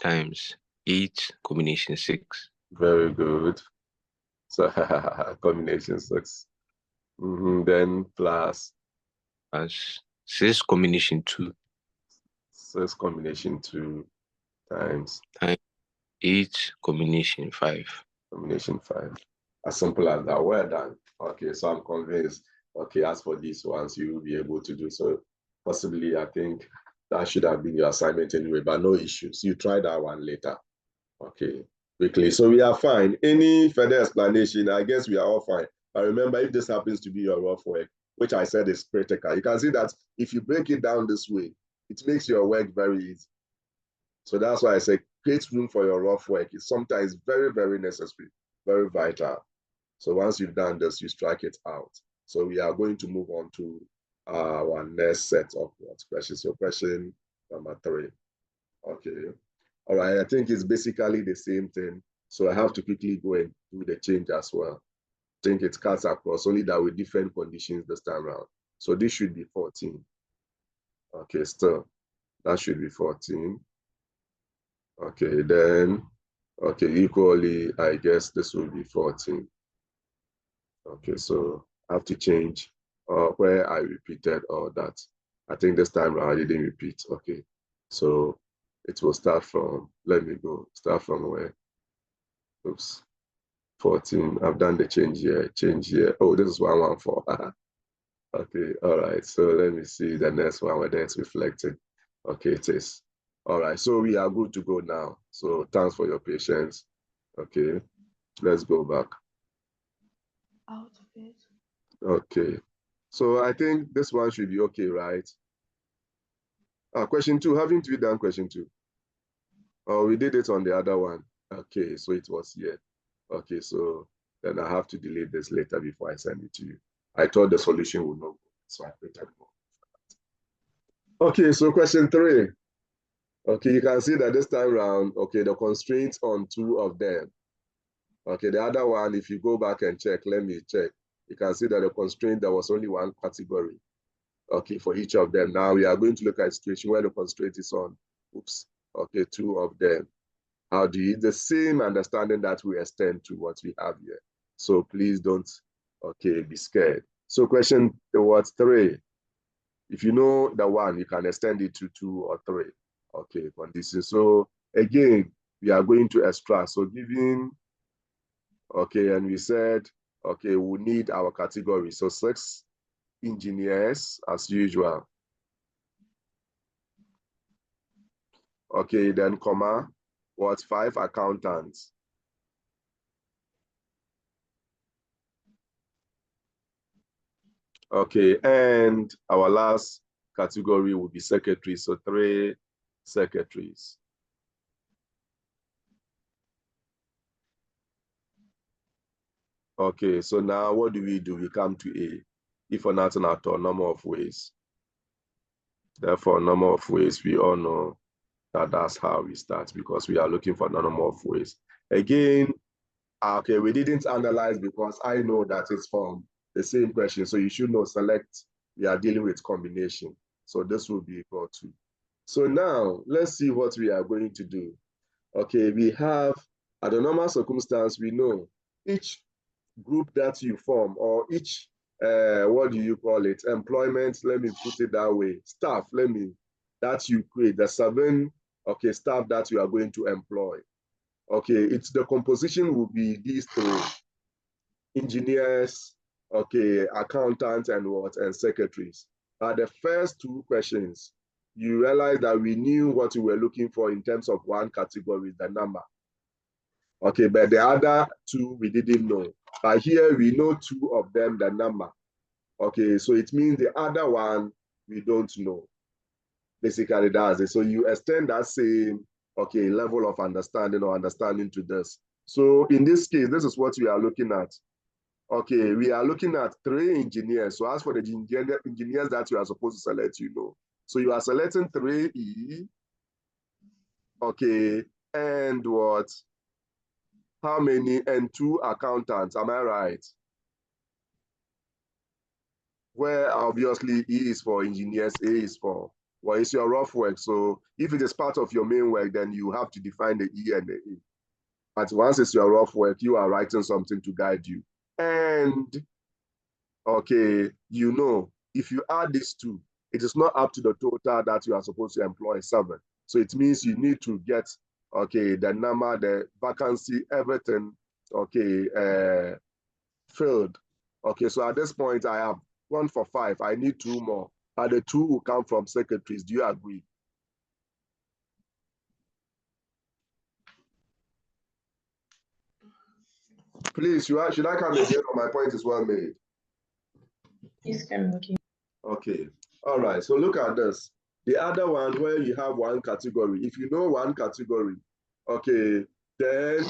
times 8 combination 6. Very good. So combination 6. Then plus 6 combination 2. 6 combination 2 times 8 combination 5. Combination 5. As simple as that. Well done. Okay, so I'm convinced. Okay, as for these ones, you will be able to do so. Possibly, I think that should have been your assignment anyway, but no issues. You try that one later. Okay, quickly. So we are fine. Any further explanation? I guess we are all fine. But remember, if this happens to be your rough work, which I said is critical, you can see that if you break it down this way, it makes your work very easy. So that's why I say create room for your rough work. It's sometimes very, very necessary, very vital. So once you've done this, you strike it out. So we are going to move on to our next set of questions. So question number 3. Okay. All right, I think it's basically the same thing. So I have to quickly go and do the change as well. I think it cuts across, only that with different conditions this time around. So this should be 14. Okay, still, that should be 14. Okay, then, okay, equally, I guess this will be 14. Okay, so I have to change where I repeated all that. I think this time around I didn't repeat. Okay, so it will start from, let me go, start from where? Oops, 14. I've done the change here. Oh, this is 114. Okay, all right. So let me see the next one whether it's reflected. Okay, it is. All right, so we are good to go now. So thanks for your patience. Okay, let's go back. Out of it. Okay, so I think this one should be okay, right? Question 2, haven't we done question 2? Oh, we did it on the other one. Okay, so it was here. Okay, so then I have to delete this later before I send it to you. I thought the solution would not go, so I printed more. Okay, so question 3. Okay, you can see that this time around, okay, the constraints on 2 of them. Okay, the other one, if you go back and check, let me check. You can see that the constraint, there was only one category. Okay, for each of them. Now we are going to look at a situation where the constraint is on, oops, okay, 2 of them. How do you, the same understanding that we extend to what we have here. So please don't, okay, be scared. So question, what, 3? If you know the 1, you can extend it to 2 or 3. Okay, condition. So again, we are going to extract. So given, okay, and we said, okay, we need our category. So 6 engineers as usual. Okay, then comma, what, 5 accountants. Okay, and our last category will be secretaries. So 3 secretaries. Okay, so now what do? We come to A. If for nothing at all, number of ways. Therefore, number of ways, we all know that that's how we start because we are looking for a number of ways. Again, okay, we didn't analyze because I know that it's from the same question. So you should know, select, we are dealing with combination. So this will be equal to. So now let's see what we are going to do. Okay, we have, at the normal circumstance, we know each group that you form or each, what do you call it? Employment, let me put it that way. Staff, that you create, the 7, okay, staff that you are going to employ. Okay, it's the composition will be these three: engineers, okay, accountants, and what, and secretaries. The first two questions, you realize that we knew what we were looking for in terms of one category, the number. Okay, but the other two we didn't know. But here we know two of them, the number. Okay, so it means the other one we don't know. Basically, that's it. So you extend that same, okay, level of understanding or understanding to this. So in this case, this is what we are looking at. Okay, we are looking at 3 engineers. So as for the engineers that you are supposed to select, you know. So you are selecting 3E, okay, and what? How many? And 2 accountants, am I right? Where obviously E is for engineers, A is for, well, it's your rough work. So if it is part of your main work, then you have to define the E and the A. But once it's your rough work, you are writing something to guide you. And, okay, you know, if you add these two, it is not up to the total that you are supposed to employ 7. So it means you need to get, okay, the number, the vacancy, everything, okay, filled. Okay, so at this point, I have 1 for 5. I need 2 more. And the 2 will come from secretaries. Do you agree? Please, should I come again, or my point is well made? Please come again. Okay. All right. So look at this. The other one where you have one category. If you know one category, okay, then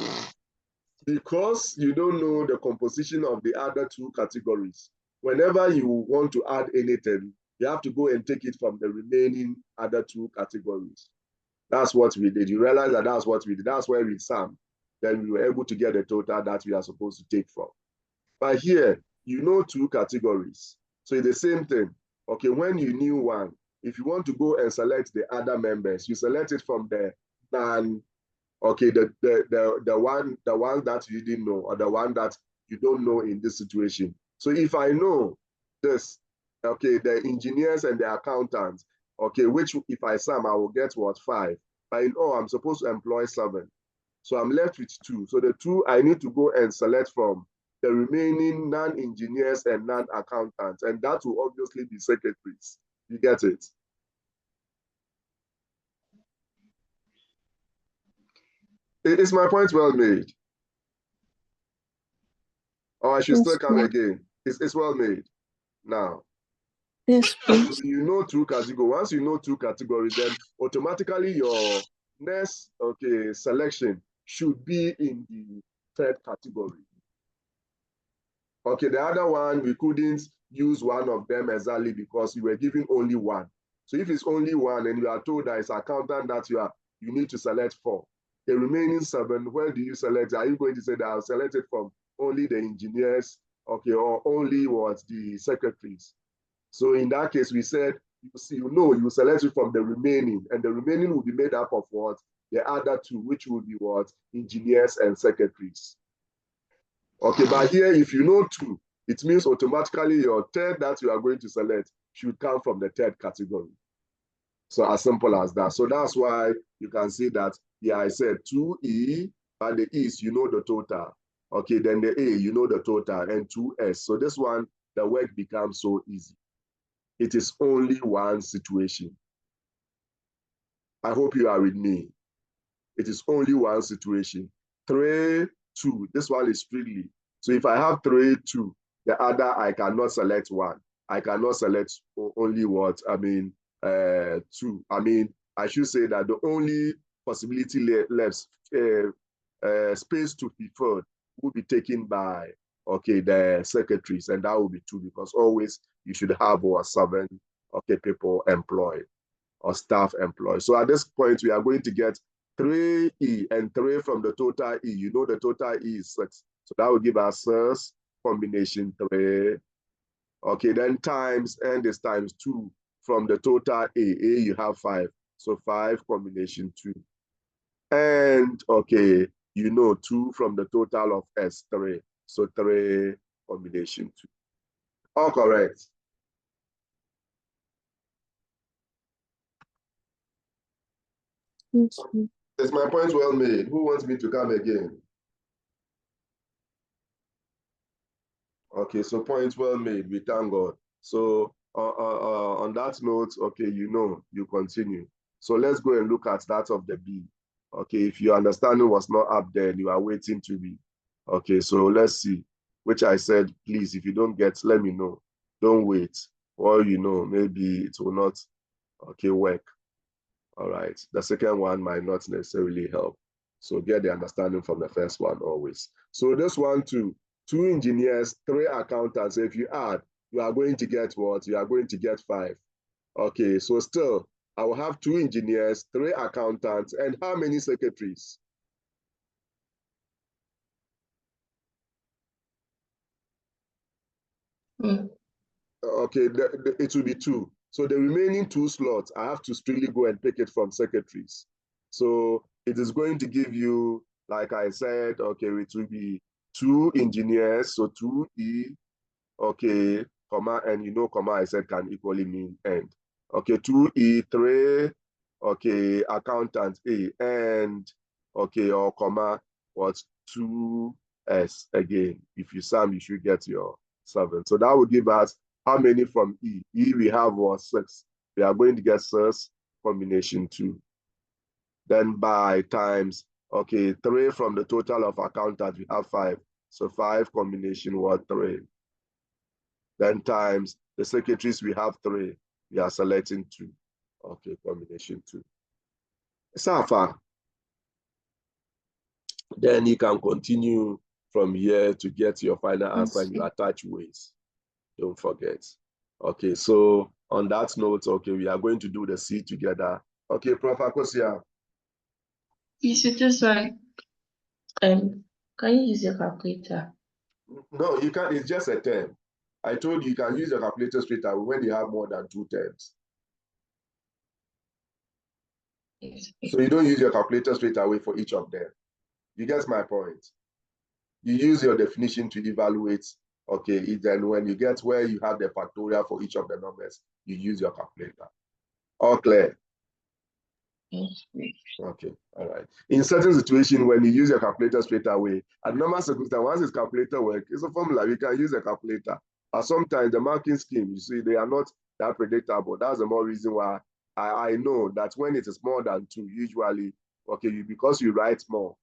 because you don't know the composition of the other 2 categories, whenever you want to add anything, you have to go and take it from the remaining other 2 categories. That's what we did. You realize that that's what we did. That's where we sum. Then we were able to get the total that we are supposed to take from. But here, you know 2 categories. So it's the same thing. Okay, when you knew one, if you want to go and select the other members, you select it from the non, okay, the one that you didn't know, or the one that you don't know in this situation. So if I know this, okay, the engineers and the accountants, okay, which if I sum, I will get what, 5. But in all, I'm supposed to employ 7. So I'm left with 2. So the 2 I need to go and select from the remaining non-engineers and non-accountants, and that will obviously be secretaries. You get it? Is my point well made? Or I should still come again? It's well made. Now, yes, please. you know 2 categories. Once you know 2 categories, then automatically your next, okay, selection should be in the 3rd category. Okay, the other one, we couldn't use one of them exactly because you were given only 1. So if it's only 1 and you are told that it's accountant that you need to select 4, the remaining 7, where do you select? Are you going to say that I'll select it from only the engineers, okay, or only what, the secretaries? So in that case, we said, you select it from the remaining, and the remaining will be made up of what? The other 2, which will be what? Engineers and secretaries. Okay, but here, if you know 2, it means automatically your 3rd that you are going to select should come from the 3rd category. So as simple as that. So that's why you can see that, yeah, I said 2E, and the E's, you know the total. Okay, then the A, you know the total, and 2S. So this one, the work becomes so easy. It is only one situation. I hope you are with me. It is only one situation. 3, 2. This one is strictly. So if I have 3, 2, the other, I cannot select 1. I cannot select only what? I mean, 2. I mean, I should say that the only possibility left, space to be filled, will be taken by, okay, the secretaries, and that will be 2, because always you should have 7, okay, people employed or staff employed. So at this point, we are going to get 3E, and 3 from the total E. You know the total E is 6. So that will give us 6 combination 3. Okay, then times, and this times 2 from the total A. A, you have 5. So 5 combination 2. And, okay, you know 2 from the total of S, 3. So 3 combination 2. All correct. Yes, Is my point well made? Who wants me to come again? Okay, so point well made. We thank God. So on that note, okay, you continue. So let's go and look at that of the B. Okay, if your understanding was not up there, you are waiting to be. Okay, so let's see. Which I said, please, if you don't get, let me know. Don't wait. Or maybe it will not, okay, work. All right. The second one might not necessarily help. So get the understanding from the first one always. So this one too, 2 engineers, 3 accountants. If you add, you are going to get what? You are going to get 5. Okay, so still, I will have 2 engineers, 3 accountants, and how many secretaries? Okay, it will be 2. So the remaining 2 slots, I have to strictly go and pick it from secretaries. So it is going to give you, like I said, okay, it will be 2 engineers, so 2E, okay, comma, and comma I said can equally mean end. Okay, 2E, 3, okay, accountant A, and, okay, or comma, what, 2S again. If you sum, you should get your 7. So that will give us how many from E? E we have was 6. We are going to get 6 combination 2. Then by times, okay, 3 from the total of accountants, we have 5. So 5 combination what? 3. Then times the secretaries, we have 3. We are selecting 2. Okay, combination 2. So far. Then you can continue from here to get your final answer and you attach ways. Don't forget. Okay, so on that note, okay, we are going to do the C together. Okay, Prof. Akosia. You should just like, can you use your calculator? No, you can't. It's just a term. I told you can use your calculator straight away when you have more than 2 terms. Yes. So you don't use your calculator straight away for each of them. You get my point? You use your definition to evaluate. Okay, then when you get where you have the factorial for each of the numbers, you use your calculator. All clear? Yes. Okay, all right. In certain situations, when you use your calculator straight away, at normal circumstances, once it's calculator work, it's a formula, you can use a calculator. But sometimes the marking scheme, you see, they are not that predictable. That's the more reason why I know that when it is more than 2, usually, okay, because you write more,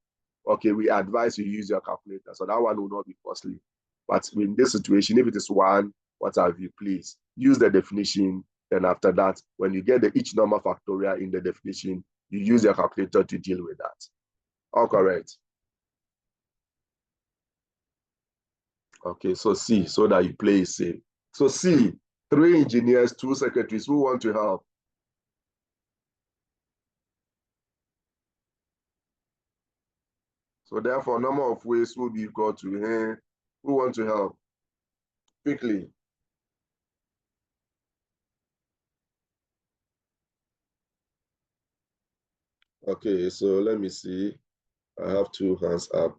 okay, we advise you use your calculator. So that one will not be costly. But in this situation, if it is 1, what have you, please use the definition. Then after that, when you get each number factorial in the definition, you use your calculator to deal with that. All correct. Okay, so C, so that you play it safe. So C, 3 engineers, 2 secretaries. Who want to help? So therefore, number of ways will be equal to here. Who want to help? Quickly. Okay, so let me see. I have 2 hands up.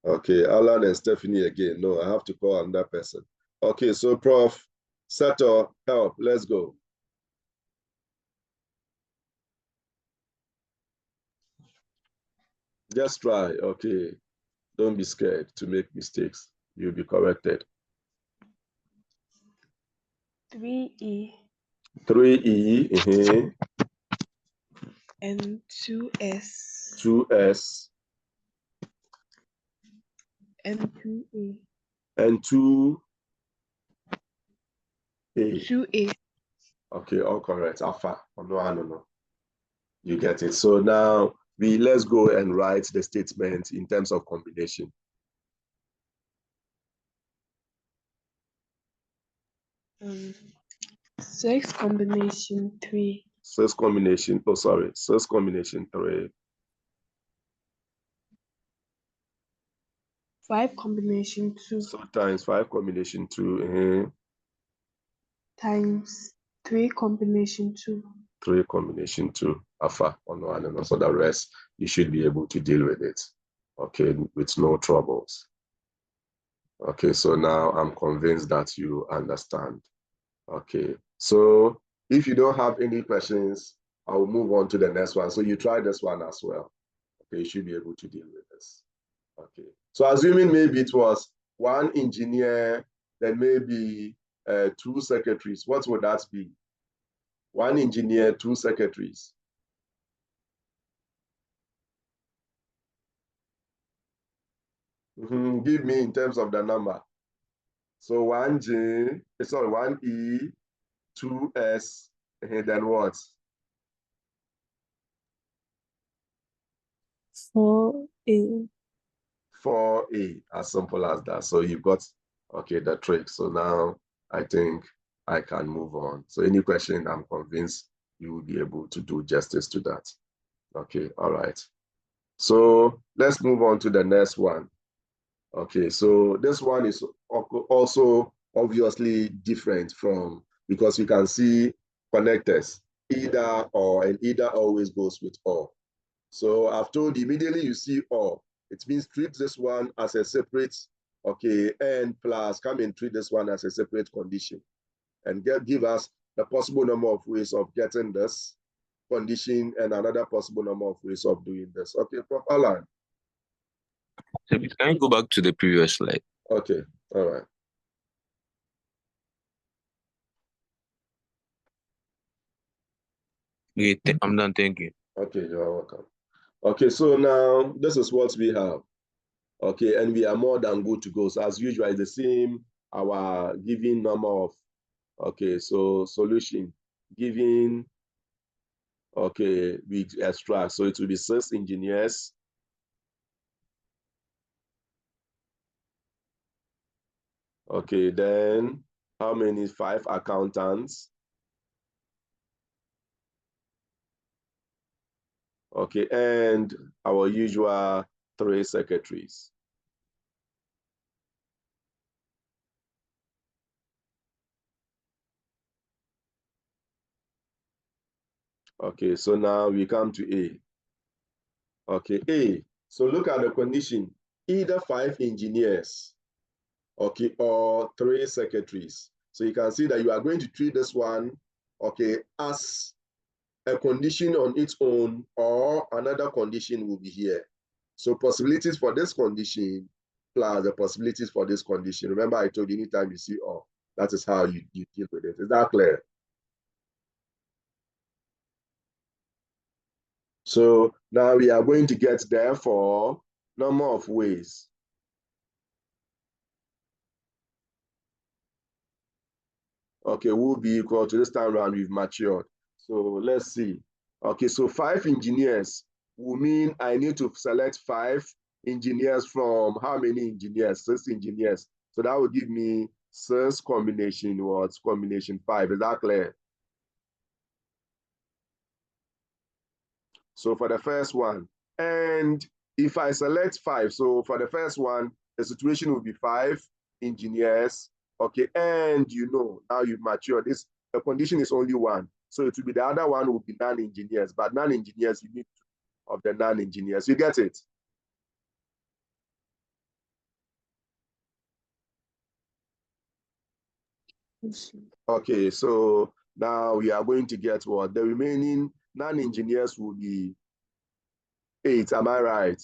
Okay, Alan and Stephanie again. No, I have to call another person. Okay, so Prof. Seto, help. Let's go. Just try. Okay. Don't be scared to make mistakes. You'll be corrected. 3E 3E, and 2S 2S, and 2A. and 2A. 2A. Okay, all correct. Alpha. Oh, no. You get it. So now let's go and write the statement in terms of combination. 6 combination 3. 6 combination, 6 combination 3. 5 combination 2. So times 5 combination 2, Times 3 combination 2. 3 combination 2. Alpha. Oh, no. So the rest, you should be able to deal with it. Okay, with no troubles. Okay, so now I'm convinced that you understand. Okay, so if you don't have any questions, I will move on to the next one. So you try this one as well. Okay, you should be able to deal with this. Okay, so assuming maybe it was one engineer, then maybe 2 secretaries, what would that be? One engineer, 2 secretaries. Give me in terms of the number. So 1J, sorry, 1E, 2S, and then what? 4A. 4A, as simple as that. So you've got, okay, the trick. So now I think I can move on. So any question, I'm convinced you will be able to do justice to that. Okay, all right. So let's move on to the next one. Okay, so this one is also obviously different from, because you can see connectors, either or, and either always goes with or. So I've told you, immediately you see or, it means treat this one as a separate, okay, and plus come and treat this one as a separate condition, and give us the possible number of ways of getting this condition and another possible number of ways of doing this. Okay, Prof. Alan. So can you go back to the previous slide? Okay, all right. Okay, I'm done. Thank you. Okay, you're welcome. Okay, so now this is what we have. Okay, and we are more than good to go. So as usual, it's the same, our given number of, okay, so solution, given, okay, we extract. So it will be 6 engineers. Okay, then how many? 5 accountants. Okay, and our usual 3 secretaries. Okay, so now we come to A. Okay, A. So look at the condition, either 5 engineers, okay, or 3 secretaries. So you can see that you are going to treat this one, okay, as a condition on its own, or another condition will be here. So possibilities for this condition plus the possibilities for this condition. Remember, I told you anytime you see or, that is how you deal with it. Is that clear? So now we are going to get therefore number of ways. Okay, will be equal to, this time around we've matured. So let's see. Okay, so 5 engineers will mean I need to select 5 engineers from how many engineers? 6 engineers. So that will give me 6 combination, what's combination 5. Is that clear? So for the first one, and if I select 5, so for the first one, the situation will be 5 engineers, okay, and you know, now you've matured, this, the condition is only 1. So it will be, the other one will be non-engineers, but non-engineers, you need 2 of the non-engineers. You get it? Okay, so now we are going to get what? The remaining non-engineers will be 8, am I right?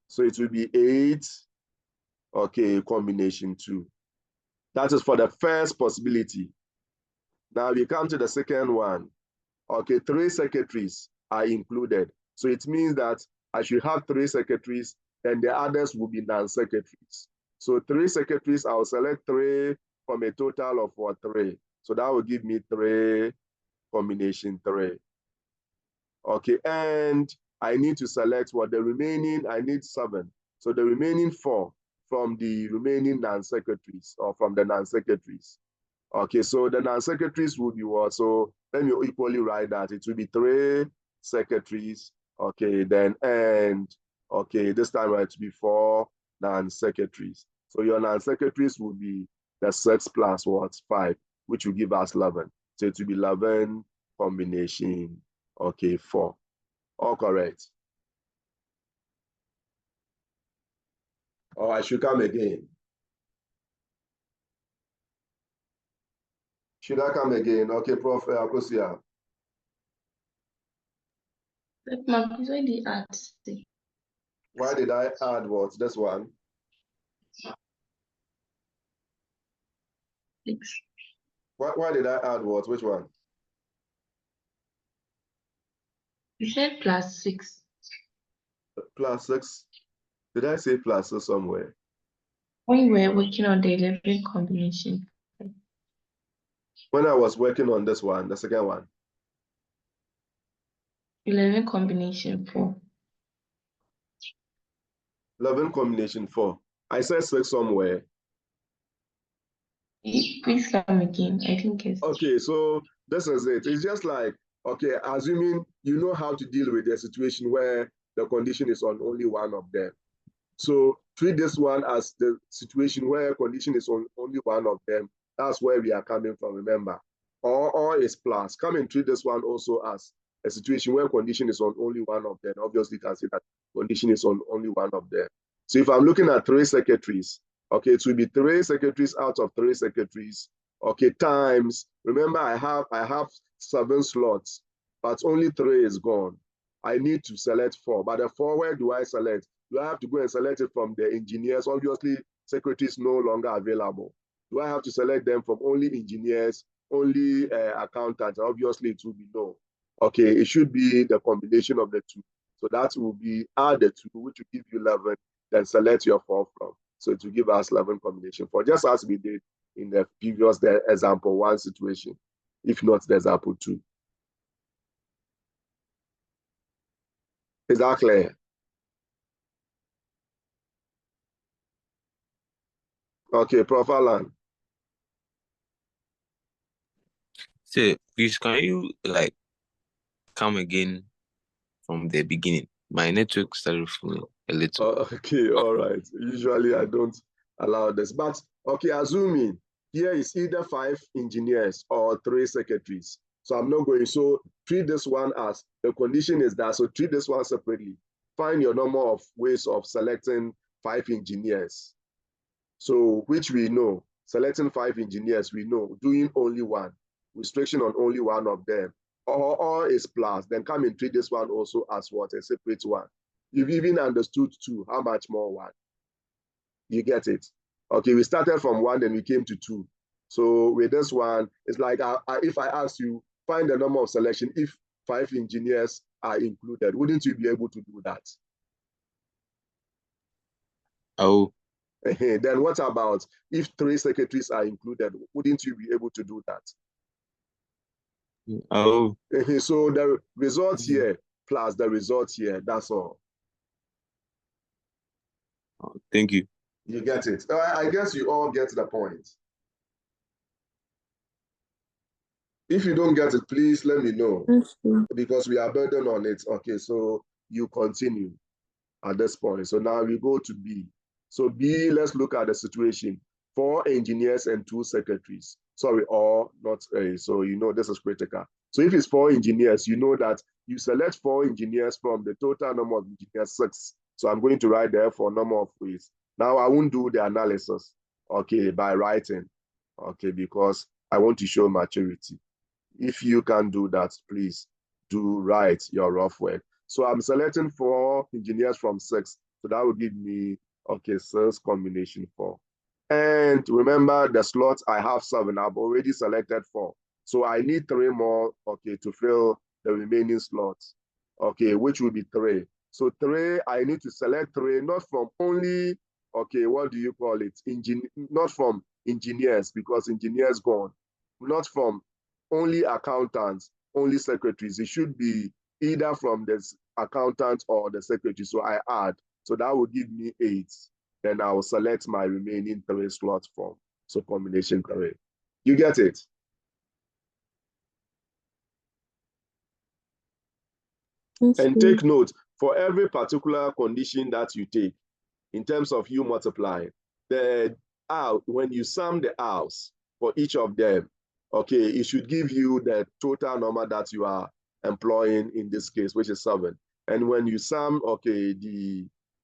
So it will be 8, okay, combination 2. That is for the first possibility. Now we come to the second one. Okay, 3 secretaries are included. So it means that I should have 3 secretaries, and the others will be non-secretaries. So 3 secretaries, I'll select 3 from a total of what? 3. So that will give me 3 combination 3. Okay, and I need to select what? The remaining, I need 7. So the remaining 4 from the remaining non-secretaries, or from the non-secretaries. Okay, so the non-secretaries would be what? So let me equally write that. It will be 3 secretaries, okay, then, and, okay, this time it will be 4 non-secretaries. So your non-secretaries will be the 6 plus what? 5, which will give us 11. So it will be 11 combination, okay, 4. All correct. Or I should come again. Should I come again? Okay, Prof. Akosia. Like, Mom, please, why did add 6? Why did I add what? This one? 6. Why did I add what? Which one? You said plus 6. Plus 6. Did I say plus 6 somewhere? When you were working on the 11 combination, When I was working on this one, the second one. 11 combination 4. 11 combination 4. I said 6 somewhere. Please come again. I think it's Okay, so this is it. It's just like, okay, assuming you know how to deal with a situation where the condition is on only one of them. So treat this one as the situation where condition is on only one of them. That's where we are coming from, remember. Or is plus. Come and treat this one also as a situation where condition is on only one of them. Obviously, you can see that condition is on only one of them. So if I'm looking at 3 secretaries, okay, it will be 3 secretaries out of 3 secretaries, okay, times, remember I have 7 slots, but only 3 is gone. I need to select 4, but the 4, where do I select? Do I have to go and select it from the engineers? Obviously, secretaries no longer available. Do I have to select them from only engineers, only accountants? Obviously, it will be no. Okay, it should be the combination of the two. So that will be add the 2, which will give you 11, then select your 4 from. So it will give us 11 combination 4, just as we did in the previous example 1 situation, if not the example 2. Is that clear? Okay, Prof. Alan. So please, can you like come again from the beginning? My network started falling a little. Okay, all right. Usually I don't allow this, but okay, assuming here is either 5 engineers or 3 secretaries. So I'm not going, so treat this one as the condition is that, so treat this one separately. Find your number of ways of selecting 5 engineers. So which we know, selecting 5 engineers, we know, doing only one, restriction on only one of them, or is plus, then come and treat this one also as what, a separate one. You've even understood 2, how much more 1? You get it? Okay, we started from 1, then we came to 2. So with this one, it's like if I ask you, find the number of selection if 5 engineers are included, wouldn't you be able to do that? Oh, Then what about if 3 secretaries are included? Wouldn't you be able to do that? oh, So the result here plus the result here, that's all. thank you. You get it? I guess you all get the point. If you don't get it, please let me know, because we are burdened on it. Okay, so you continue at this point. So now we go to B. So B, let's look at the situation. 4 engineers and 2 secretaries. Sorry, or not A. So you know this is critical. So if it's 4 engineers, you know that you select 4 engineers from the total number of engineers, 6. So I'm going to write there for number of ways. Now I won't do the analysis, okay, by writing, okay, because I want to show maturity. If you can do that, please do write your rough work. So I'm selecting 4 engineers from 6. So that will give me, okay, 6 combination 4. And remember the slots, I have 7. I've already selected 4. So I need 3 more, okay, to fill the remaining slots, okay, which will be 3. So 3, I need to select 3, not from only, okay, what do you call it? Not from engineers, because engineers gone. Not from only accountants, only secretaries. It should be either from the accountant or the secretary. So I add. So that will give me 8. Then I will select my remaining 3 slots from. So combination 3. You get it? And take note, for every particular condition that you take, in terms of you multiplying, when you sum the R's for each of them, okay, it should give you the total number that you are employing in this case, which is 7. And when you sum, okay,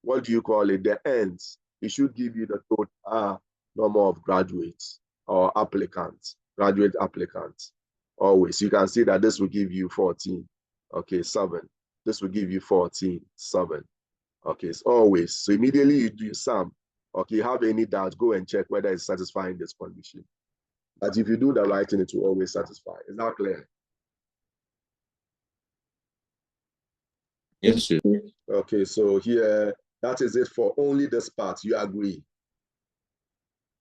what do you call it, the ends, it should give you the total number of graduates or applicants, graduate applicants, always. You can see that this will give you 14, okay, 7. This will give you 14, 7. Okay, it's always. So immediately you do sum. Okay, you have any doubt, go and check whether it's satisfying this condition. But if you do the right thing, it will always satisfy. Is that clear? Yes, sir. Okay, so here, that is it for only this part. You agree?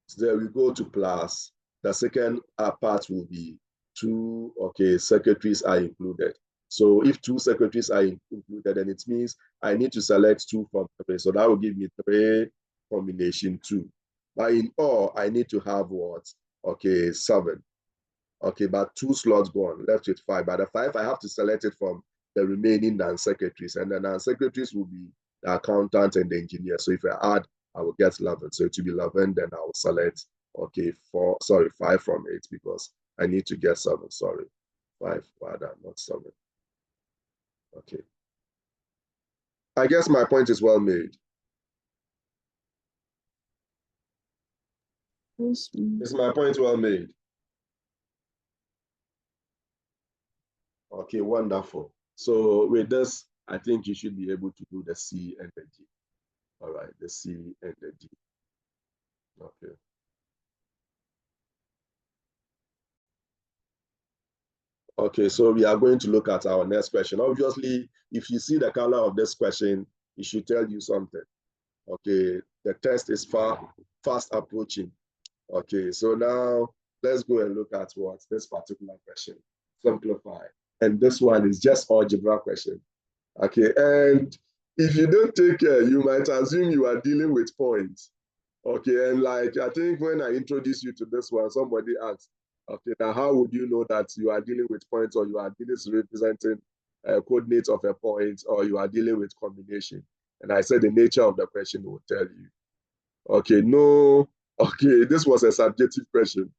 So there we go to plus. The second part will be 2, okay, secretaries are included. So if 2 secretaries are included, then it means I need to select 2 from 3. So that will give me 3 combination 2. But in all, I need to have what? Okay, 7. Okay, but 2 slots gone, left with 5. But the 5, I have to select it from the remaining non-secretaries. And the non-secretaries will be the accountant and the engineer. So if I add, I will get 11. So it will be 11, then I will select, okay, 5 from 8 because I need to get 7. Sorry, 5 rather, not 7. Okay. I guess my point is well made. Yes, sir. Is my point well made? Okay, wonderful. So with this, I think you should be able to do the C and the D. All right, the C and the D. Okay. Okay, so we are going to look at our next question. Obviously, if you see the color of this question, it should tell you something. Okay, the test is fast approaching. Okay, so now let's go and look at what this particular question. Simplify. And this one is just algebra question. Okay, and if you don't take care, you might assume you are dealing with points. Okay, and like I think when I introduced you to this one, somebody asked, okay, now how would you know that you are dealing with points or you are dealing with representing coordinates of a point or you are dealing with combination? And I said the nature of the question will tell you. Okay, no, okay, this was a subjective question.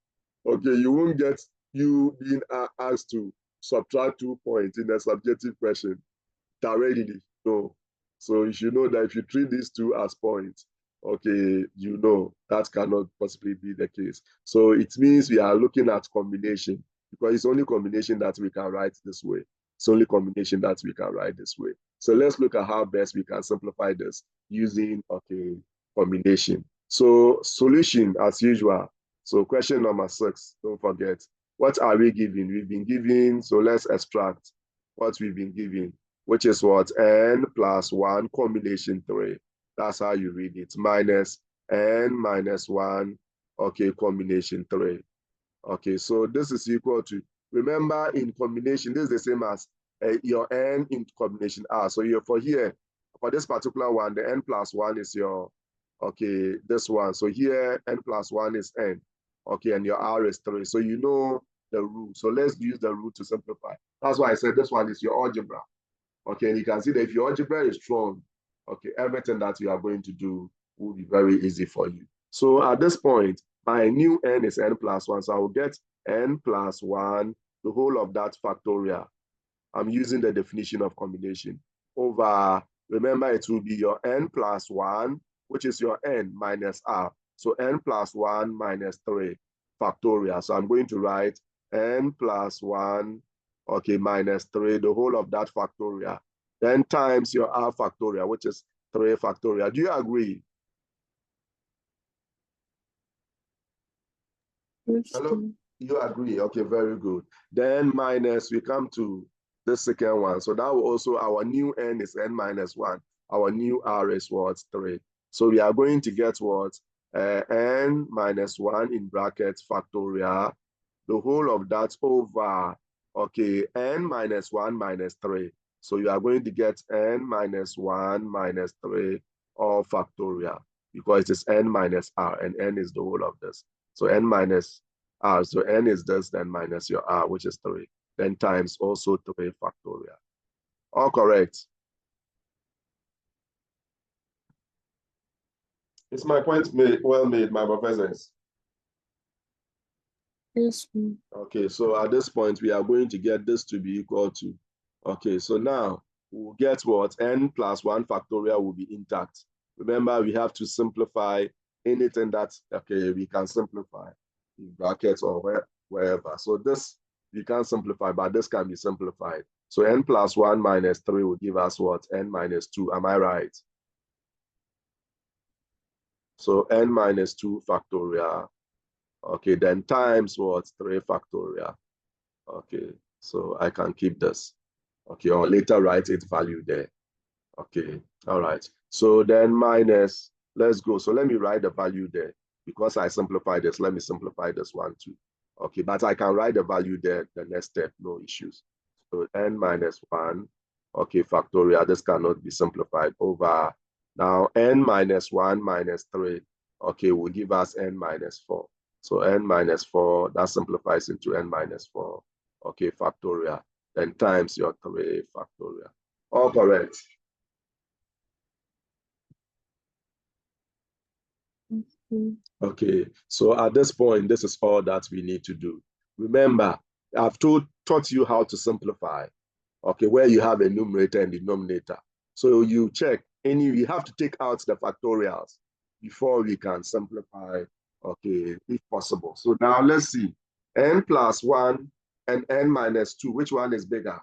Okay, you won't get you being asked to subtract 2 points in a subjective question directly. No. So you should know that if you treat these 2 as points, okay, you know that cannot possibly be the case. So it means we are looking at combination because it's only combination that we can write this way. It's only combination that we can write this way. So let's look at how best we can simplify this using, okay, combination. So solution as usual. So question number 6, don't forget. What are we given? We've been given, so let's extract what we've been given, which is what? N plus 1 combination 3. That's how you read it. Minus N minus 1, okay, combination 3. Okay, so this is equal to, remember in combination, this is the same as your N in combination R. So you're for here, for this particular one, the N plus 1 is your, okay, this one. So here, N plus 1 is N. Okay, and your R is 3. So you know the rule. So let's use the rule to simplify. That's why I said this one is your algebra. Okay, and you can see that if your algebra is strong, okay, everything that you are going to do will be very easy for you. So at this point, my new N is N plus 1. So I will get N plus 1, the whole of that factorial. I'm using the definition of combination over, remember it will be your N plus 1, which is your N minus R. So N plus 1 minus 3 factorial. So I'm going to write N plus 1, okay, minus 3, the whole of that factorial. Then times your R factorial, which is 3 factorial. Do you agree? Yes, Hello? sir. You agree? Okay, very good. Then minus, we come to the second one. So that will also, our new N is N minus 1. Our new R is what? 3. So we are going to get what? N minus 1 in brackets factorial. The whole of that over, okay, N minus 1 minus 3. So you are going to get N minus 1 minus 3 all factorial because it is N minus R and N is the whole of this. So N minus R, so N is this, then minus your R, which is 3. Then times also 3 factorial. All correct. Is my point well made, my professors? Yes, sir. Okay, so at this point, we are going to get this to be equal to, okay, so now we'll get what? N plus 1 factorial will be intact. Remember, we have to simplify anything that, okay, we can simplify in brackets or wherever. So this, we can simplify, but this can be simplified. So n plus 1 minus 3 will give us what? N minus 2. Am I right? So n minus 2 factorial. Okay, then times what? 3 factorial. Okay, so I can keep this. Okay, or later write its value there. Okay, all right. So then minus, let's go. So let me write the value there. Because I simplified this, let me simplify this one too. Okay, but I can write the value there the next step, no issues. So n minus 1, okay, factorial, this cannot be simplified over. Now n minus 1 minus 3, okay, will give us n minus 4. So n minus 4, that simplifies into n minus 4, okay, factorial. Then times your 3 factorial. All correct. Okay, so at this point, this is all that we need to do. Remember, I've taught you how to simplify, okay, where you have a numerator and denominator. So you check, you have to take out the factorials before we can simplify, okay, if possible. So now let's see, n plus 1 and n minus 2, which one is bigger?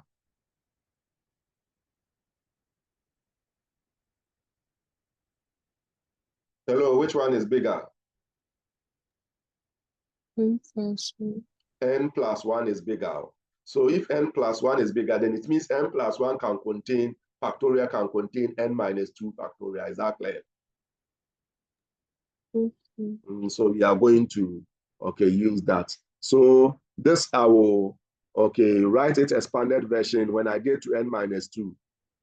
Hello, which one is bigger? N plus 1. N plus 1 is bigger. So if n plus 1 is bigger, then it means n plus 1 can contain, factorial can contain n minus 2 factorial. Is that clear? So we are going to, okay, use that. So this I will, okay, write it expanded version. When I get to n minus 2,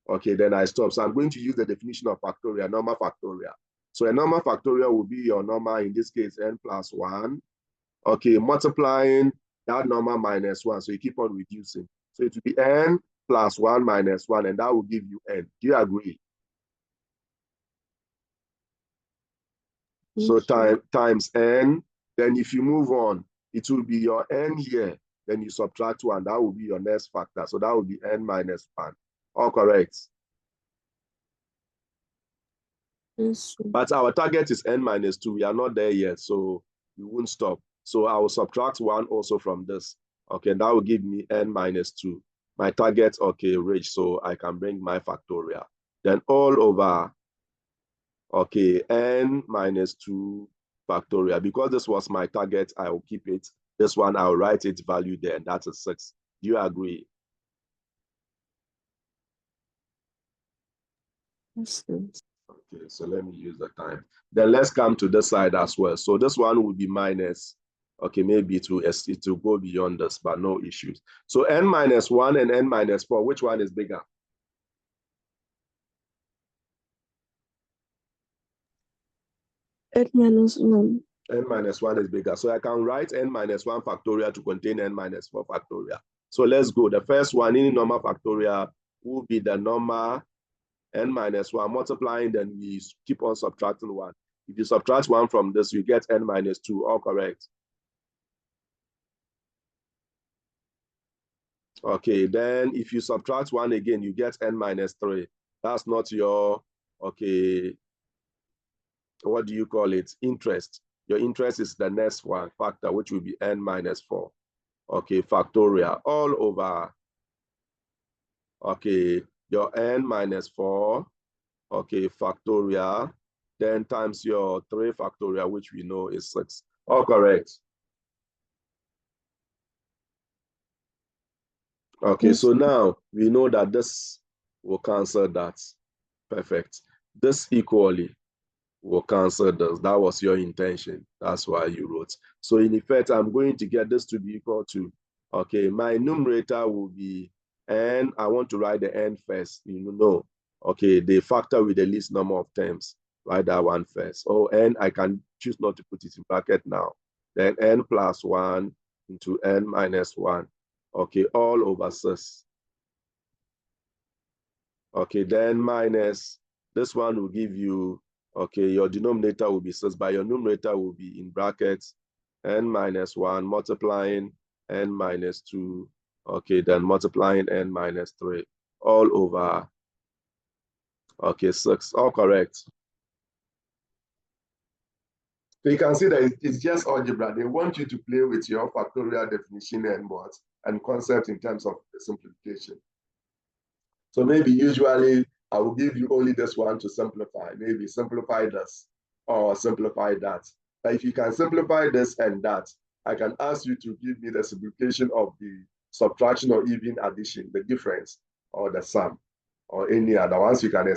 okay, then I stop. So I'm going to use the definition of factorial, normal factorial. So a normal factorial will be your normal, in this case, n plus 1. Okay, multiplying that number minus 1. So you keep on reducing. So it will be n plus 1 minus 1, and that will give you n. Do you agree? So times n. Then if you move on, it will be your n here. Then you subtract 1. That will be your next factor. So that will be n minus 1. All correct. Yes. But our target is n minus 2. We are not there yet, so we won't stop. So I will subtract 1 also from this. Okay, that will give me n minus 2. My target, okay, reached, so I can bring my factorial. Then all over, okay, n minus 2 factorial. Because this was my target, I will keep it. This one, I'll write its value there, and that's a 6. Do you agree? Yes. Okay, so let me use the time. Then let's come to this side as well. So this one will be minus. Okay, maybe it will go beyond this, but no issues. So n minus 1 and n minus 4, which one is bigger? N minus 1. N minus 1 is bigger. So I can write n minus 1 factorial to contain n minus 4 factorial. So let's go. The first one, any normal factorial, will be the number n minus 1 multiplying, then we keep on subtracting 1. If you subtract 1 from this, you get n minus 2. All correct. Okay, then if you subtract 1 again, you get n minus 3. That's not your, okay, what do you call it? Interest. Your interest is the next one factor, which will be n minus 4. Okay, factorial all over. Okay, your n minus 4. Okay, factorial. Then times your 3 factorial, which we know is 6. All correct. Okay, Yes. so now we know that this will cancel that. Perfect. This equally will cancel this. That was your intention. That's why you wrote. So in effect, I'm going to get this to be equal to, okay, my numerator will be n. I want to write the n first. You know, okay, the factor with the least number of terms. Write that one first. Oh, n, I can choose not to put it in bracket now. Then n plus 1 into n minus 1. Okay, all over 6. Okay, then minus, this one will give you, okay, your denominator will be 6, but your numerator will be in brackets, n minus 1 multiplying n minus 2, okay, then multiplying n minus 3, all over, okay, 6, all correct. So you can see that it's just algebra. They want you to play with your factorial definition and what, and concept in terms of simplification. So maybe usually I will give you only this one to simplify. Maybe simplify this or simplify that. But if you can simplify this and that, I can ask you to give me the simplification of the subtraction or even addition, the difference or the sum or any other. Once you can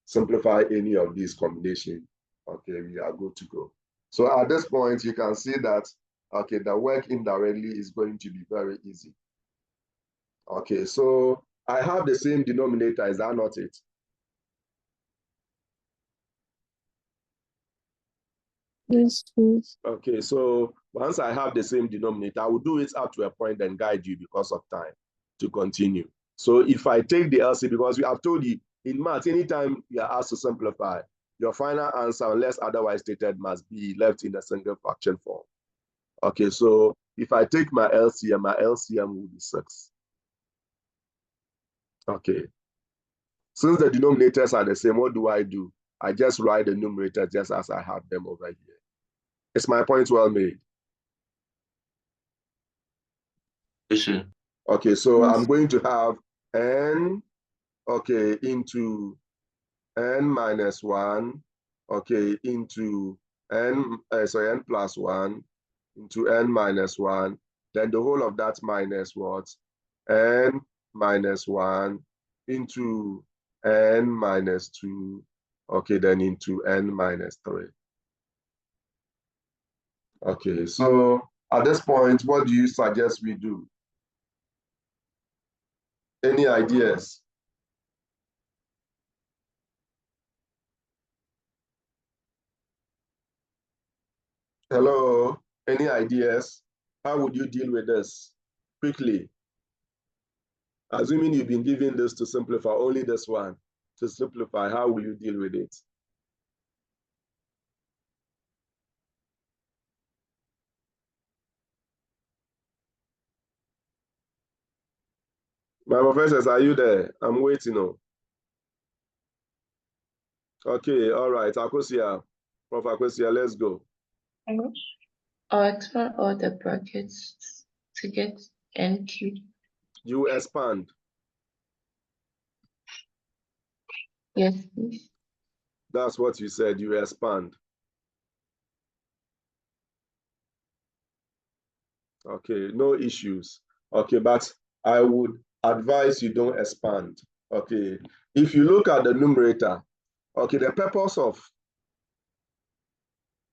simplify any of these combinations, okay, we are good to go. So at this point, you can see that, okay, the work indirectly is going to be very easy. Okay, so I have the same denominator, is that not it? Yes, please. Okay, so once I have the same denominator, I will do it up to a point and guide you because of time to continue. So if I take the LC, because we have told you in math, anytime you are asked to simplify, your final answer, unless otherwise stated, must be left in a single fraction form. Okay, so if I take my LCM will be 6. Okay. Since the denominators are the same, what do? I just write the numerator just as I have them over here. Is my point well made? Yes, sir. Okay, so Yes. I'm going to have n, okay, into n minus 1, okay, into n plus 1, into n minus 1, then the whole of that minus what? N minus 1 into n minus 2, okay, then into n minus 3. Okay, so at this point, what do you suggest we do? Any ideas? Hello, any ideas? How would you deal with this? Quickly. Assuming you've been given this to simplify, only this one to simplify, how will you deal with it? My professors, are you there? I'm waiting. Oh. Okay, all right. Akosia, Prof. Akosia, let's go. I'll expand all the brackets to get N3. You expand. Yes, please. That's what you said, you expand. Okay, no issues. Okay, but I would advise you don't expand. Okay, if you look at the numerator, okay, the purpose of,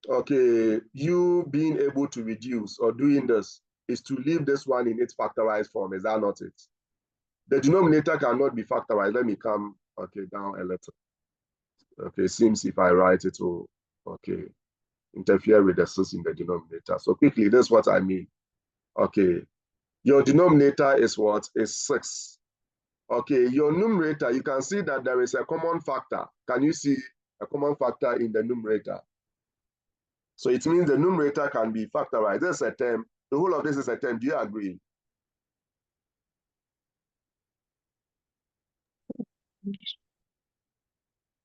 okay, you being able to reduce or doing this is to leave this one in its factorized form. Is that not it? The denominator cannot be factorized. Let me come, okay, down a little. Okay, seems if I write it will, okay, interfere with the 6 in the denominator. So quickly, this is what I mean. Okay, your denominator is what? Is 6. Okay, your numerator, you can see that there is a common factor. Can you see a common factor in the numerator? So it means the numerator can be factorized. This is a term. The whole of this is a term. Do you agree?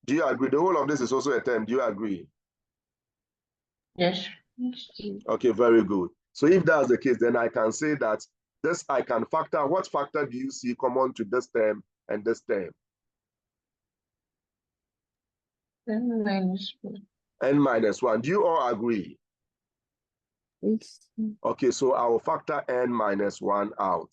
Do you agree? The whole of this is also a term. Do you agree? Yes. Okay, very good. So if that's the case, then I can say that this I can factor. What factor do you see common to this term and this term? N minus 1. N minus 1. Do you all agree? Yes. Okay, so I will factor n minus 1 out.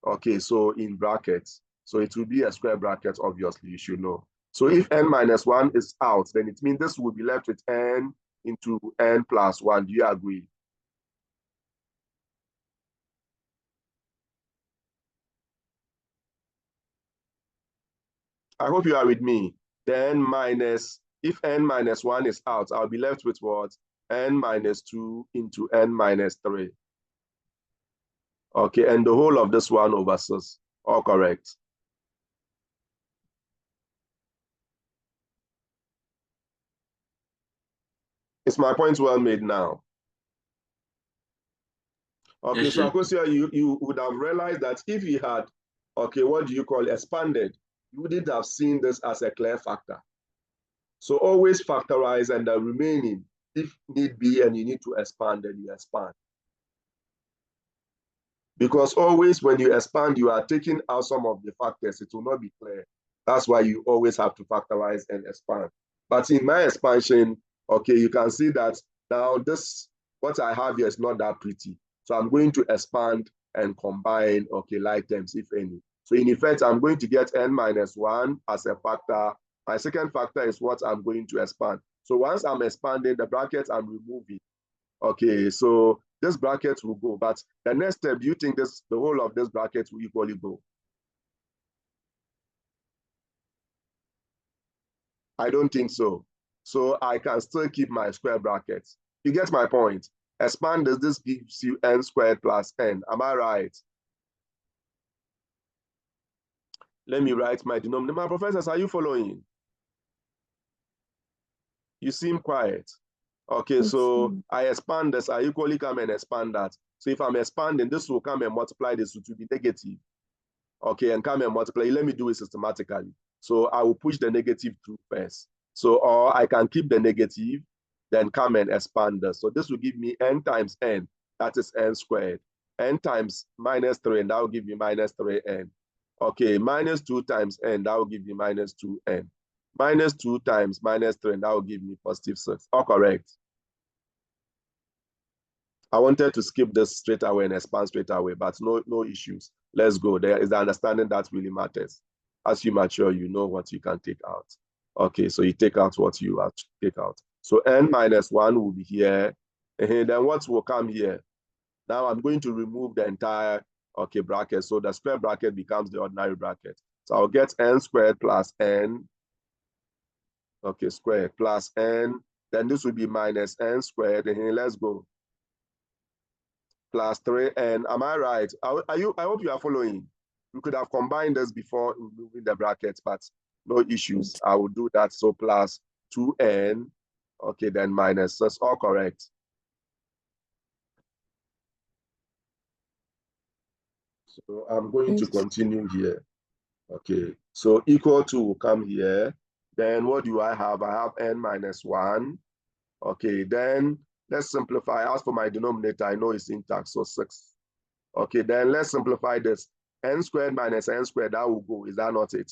Okay, so in brackets. So it will be a square bracket, obviously, you should know. So if n minus 1 is out, then it means this will be left with n into n plus 1. Do you agree? I hope you are with me. Then minus, if n minus 1 is out, I'll be left with what? N minus 2 into n minus 3. Okay, and the whole of this 1 over 6. All correct. Is my point well made now? Okay, Yes, so sir. Akosia, you would have realized that if you had, okay, what do you call expanded, you wouldn't have seen this as a clear factor. So always factorize and the remaining, if need be, and you need to expand, then you expand. Because always when you expand, you are taking out some of the factors. It will not be clear. That's why you always have to factorize and expand. But in my expansion, okay, you can see that now this, what I have here is not that pretty. So I'm going to expand and combine, okay, like terms, if any. So in effect, I'm going to get n minus 1 as a factor. My second factor is what I'm going to expand. So once I'm expanding the brackets, I'm removing. Okay, so this bracket will go, but the next step, do you think the whole of this bracket will equally go? I don't think so. So I can still keep my square brackets. You get my point? Expand this gives you n squared plus n. Am I right? Let me write my denominator. My professors, are you following? You seem quiet. Okay, so I expand this. I equally come and expand that. So if I'm expanding, this will come and multiply this, which will be negative. Okay, and come and multiply. Let me do it systematically. So I will push the negative through first. So, or I can keep the negative, then come and expand this. So this will give me n times n, that is n squared. N times minus 3, and that will give you minus 3n. Okay, minus 2 times n, that will give you minus 2n. Minus 2 times minus 3, and that will give me positive 6. All correct. I wanted to skip this straight away and expand straight away, but no issues. Let's go. There is the understanding that really matters. As you mature, you know what you can take out. Okay, so you take out what you have to take out. So n minus 1 will be here. And then what will come here? Now I'm going to remove the entire, okay, bracket. So the square bracket becomes the ordinary bracket. So I'll get n squared plus n, okay, squared plus n. Then this will be minus n squared. And let's go. Plus 3n. Am I right? I hope you are following. We could have combined this before removing the brackets, but no issues. I will do that. So plus 2n. Okay, then minus. That's all correct. So I'm going to continue here. Okay, so equal to will come here. Then what do I have? I have n minus 1. Okay, then let's simplify. As for my denominator, I know it's intact, so 6. Okay, then let's simplify this. N squared minus n squared, that will go. Is that not it?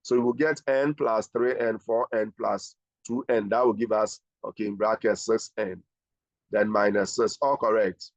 So we will get n plus 3n, 4n plus 2n. That will give us, okay, in brackets, 6n. Then minus 6. All correct.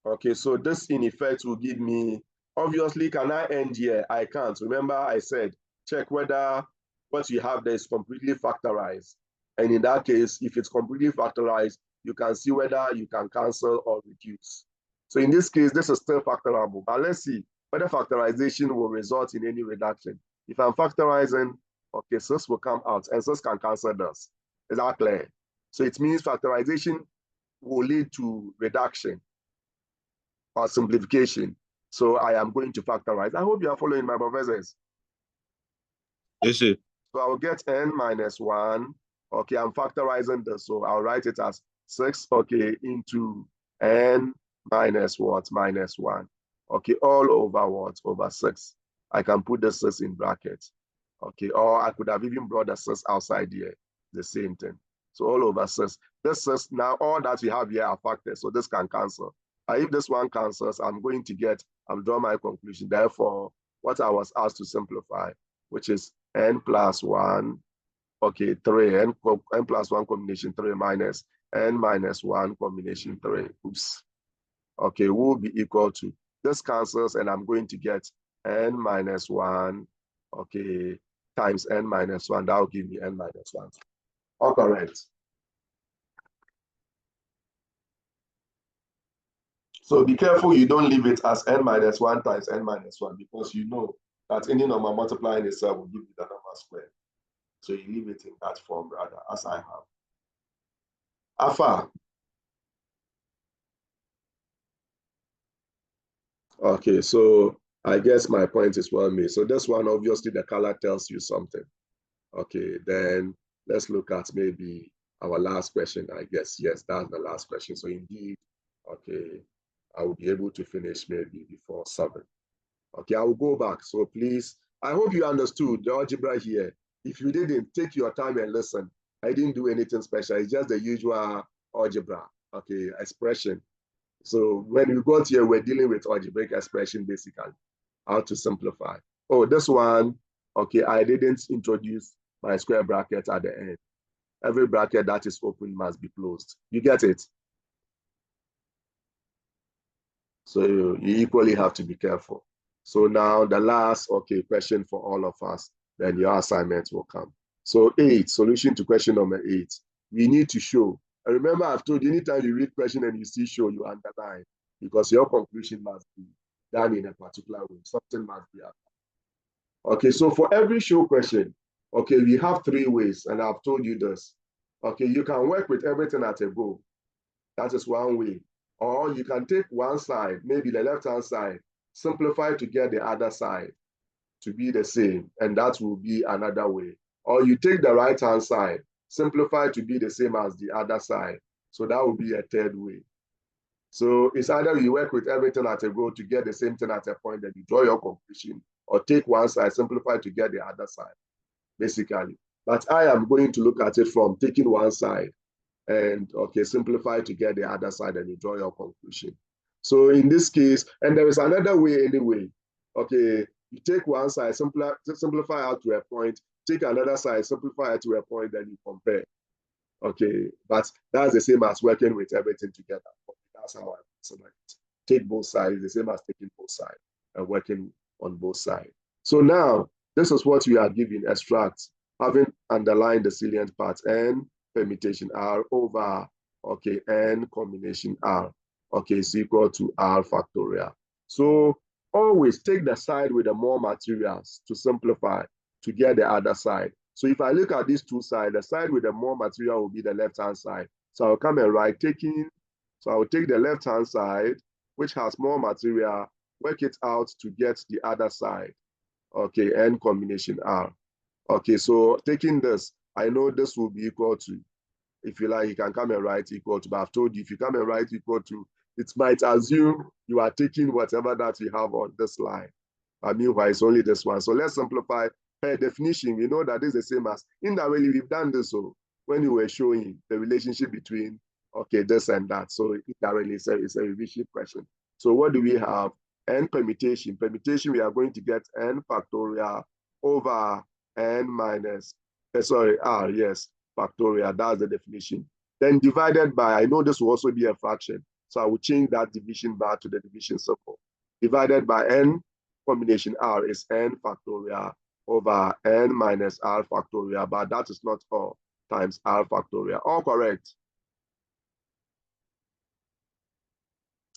Okay, so this in effect will give me, obviously, can I end here? I can't. Remember I said, check whether what you have there is completely factorized. And in that case, if it's completely factorized, you can see whether you can cancel or reduce. So in this case, this is still factorable. But let's see whether factorization will result in any reduction. If I'm factorizing, okay, cis will come out and cis can cancel this. Is that clear? So it means factorization will lead to reduction or simplification. So I am going to factorize. I hope you are following my professors. Yes, sir. So I will get n minus 1. Okay, I'm factorizing this. So I'll write it as 6, okay, into n minus what? Minus 1. Okay, all over what? Over 6. I can put the 6 in brackets. Okay, or I could have even brought the 6 outside here. The same thing. So all over 6. This 6, now all that we have here are factors. So this can cancel. If this one cancels, I'm going to get, I'm drawing my conclusion. Therefore, what I was asked to simplify, which is n plus 1, okay, 3, n plus 1 combination 3 minus n minus 1 combination 3. Oops. Okay, will be equal to, this cancels, and I'm going to get n minus 1, okay, times n minus 1. That will give me n minus 1. All correct. So be careful you don't leave it as n minus 1 times n minus 1, because you know that any number multiplying itself will give you the number squared. So you leave it in that form rather, as I have. Alpha. Okay, so I guess my point is well made. So this one, obviously the color tells you something. Okay, then let's look at maybe our last question, I guess. Yes, that's the last question. So indeed, okay, I will be able to finish maybe before 7. Okay, I will go back. So please, I hope you understood the algebra here. If you didn't, take your time and listen. I didn't do anything special. It's just the usual algebra, okay, expression. So when we got here, we're dealing with algebraic expression, basically, how to simplify. Oh, this one, okay, I didn't introduce my square bracket at the end. Every bracket that is open must be closed. You get it? So you equally have to be careful. So now the last, okay, question for all of us, then your assignment will come. So 8, solution to question number 8. We need to show. And remember, I've told you, anytime you read question and you see show, you underline, because your conclusion must be done in a particular way. Something must be up. Okay, so for every show question, okay, we have 3 ways, and I've told you this. Okay, you can work with everything at a go. That is one way. Or you can take one side, maybe the left-hand side, simplify to get the other side to be the same, and that will be another way. Or you take the right-hand side, simplify to be the same as the other side. So that will be a third way. So it's either you work with everything at a go to get the same thing at a point, then you draw your conclusion, or take one side, simplify to get the other side, basically. But I am going to look at it from taking one side and, okay, simplify to get the other side, and you draw your conclusion. So in this case, and there is another way anyway, okay, you take one side, simplify out to a point, take another side, simplify it to a point, then you compare. Okay, but that's the same as working with everything together. That's how I select. Take both sides, the same as taking both sides and working on both sides. So now, this is what we are given, extract, having underlined the salient part, and permutation R over, okay, n combination R, okay, is equal to R factorial. So always take the side with the more materials to simplify to get the other side. So if I look at these two sides, the side with the more material will be the left-hand side. So I'll come and write so I'll take the left-hand side, which has more material, work it out to get the other side. Okay, n combination R. Okay, so taking this, I know this will be equal to, if you like, you can come and write equal to, but I've told you, if you come and write equal to, it might assume you are taking whatever that you have on this line. Meanwhile, it's only this one. So let's simplify. Per definition, we know that this is the same as, indirectly, we've done this so when you were showing the relationship between, okay, this and that. So indirectly, it's a revision question. So what do we have? N permutation. Permutation, we are going to get n factorial over n minus, R, yes, factorial. That's the definition. Then divided by, I know this will also be a fraction. So I will change that division bar to the division circle. Divided by n combination R is n factorial over n minus R factorial, but that is not all, times R factorial. All correct?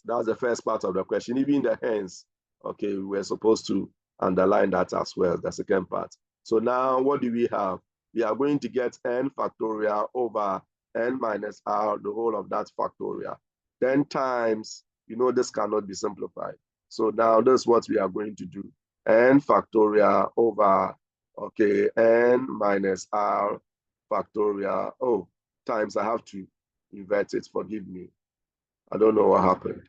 That's the first part of the question. Even the hence, okay, we're supposed to underline that as well, the second part. So now what do we have? We are going to get n factorial over n minus R, the whole of that factorial. Then times, you know, this cannot be simplified. So now this is what we are going to do. N factorial over, okay, n minus R factorial. Oh, times, I have to invert it, forgive me. I don't know what happened.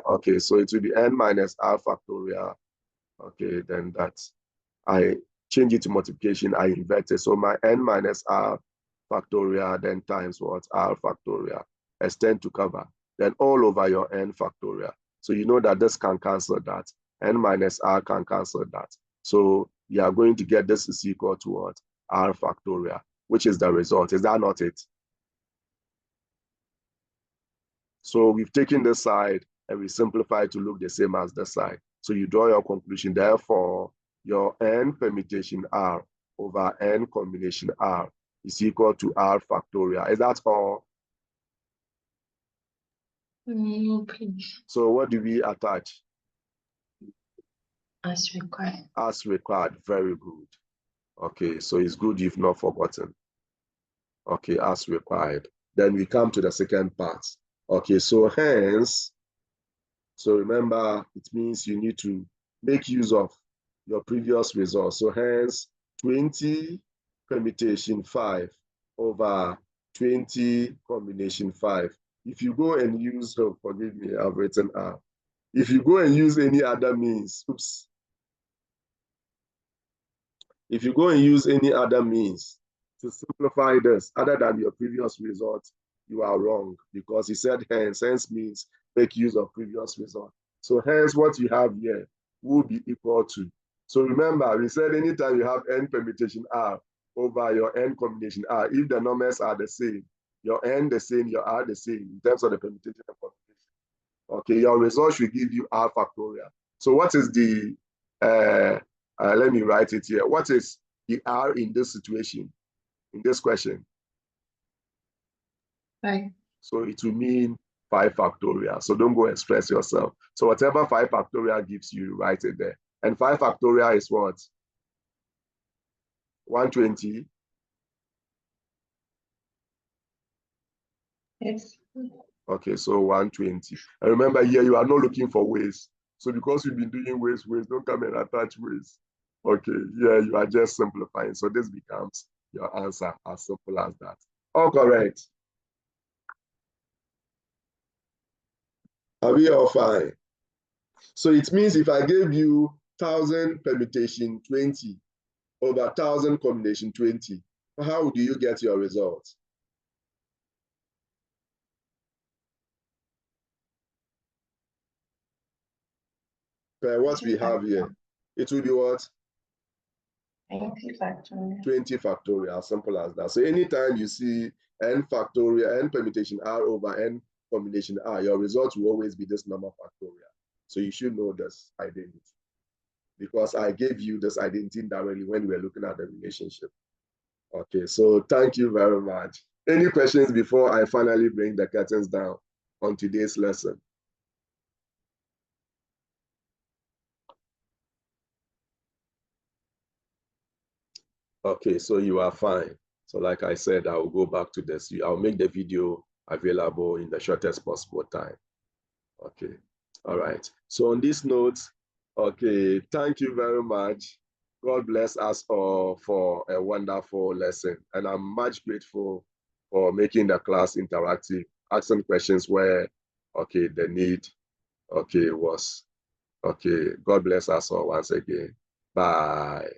Okay, so it will be n minus R factorial. Okay, then that's, I change it to multiplication, I invert it. So my n minus R factorial, then times what? R factorial. Extend to cover. Then all over your n factorial. So you know that this can cancel that. N minus R can cancel that. So you are going to get this is equal to what? R factorial, which is the result. Is that not it? So we've taken this side and we simplify to look the same as this side. So you draw your conclusion. Therefore, your n permutation R over n combination R is equal to R factorial. Is that all? No, please. So what do we attach? As required. As required. Very good. Okay, so it's good you've not forgotten. Okay, as required. Then we come to the second part. Okay, so hence, so remember, it means you need to make use of your previous results. So hence, 20 permutation 5 over 20 combination 5. If you go and use, oh, forgive me, I've written R. If you go and use any other means, oops. If you go and use any other means, to simplify this, other than your previous result, you are wrong because he said hence. Hence means make use of previous result. So hence what you have here will be equal to. So remember, we said anytime you have n permutation R over your n combination R, if the numbers are the same, your n the same, your R the same in terms of the permutation and combination, okay, your result should give you R factorial. So what is the, let me write it here. What is the R in this situation, in this question? 5. So it will mean 5 factorial. So don't go express yourself. So whatever 5 factorial gives you, write it there. And 5 factorial is what? 120. Yes. Okay, so 120. And remember here, you are not looking for ways. So because you've been doing ways, don't come and attach ways. Okay, yeah, you are just simplifying. So this becomes your answer, as simple as that. All correct. Are we all fine? So it means if I gave you 1,000 permutation 20 over 1,000 combination 20, how do you get your result? Per what we have here, it will be what? 20 factorial. 20 factorial, simple as that. So anytime you see n factorial, n permutation R over n combination R, your result will always be this number factorial. So you should know this identity because I gave you this identity directly when we were looking at the relationship. Okay, so thank you very much. Any questions before I finally bring the curtains down on today's lesson? Okay, so you are fine. So like I said, I will go back to this. I'll make the video available in the shortest possible time. Okay, all right. So on this note, okay, thank you very much. God bless us all for a wonderful lesson. And I'm much grateful for making the class interactive, asking questions where, okay, the need, okay, was, okay. God bless us all once again. Bye.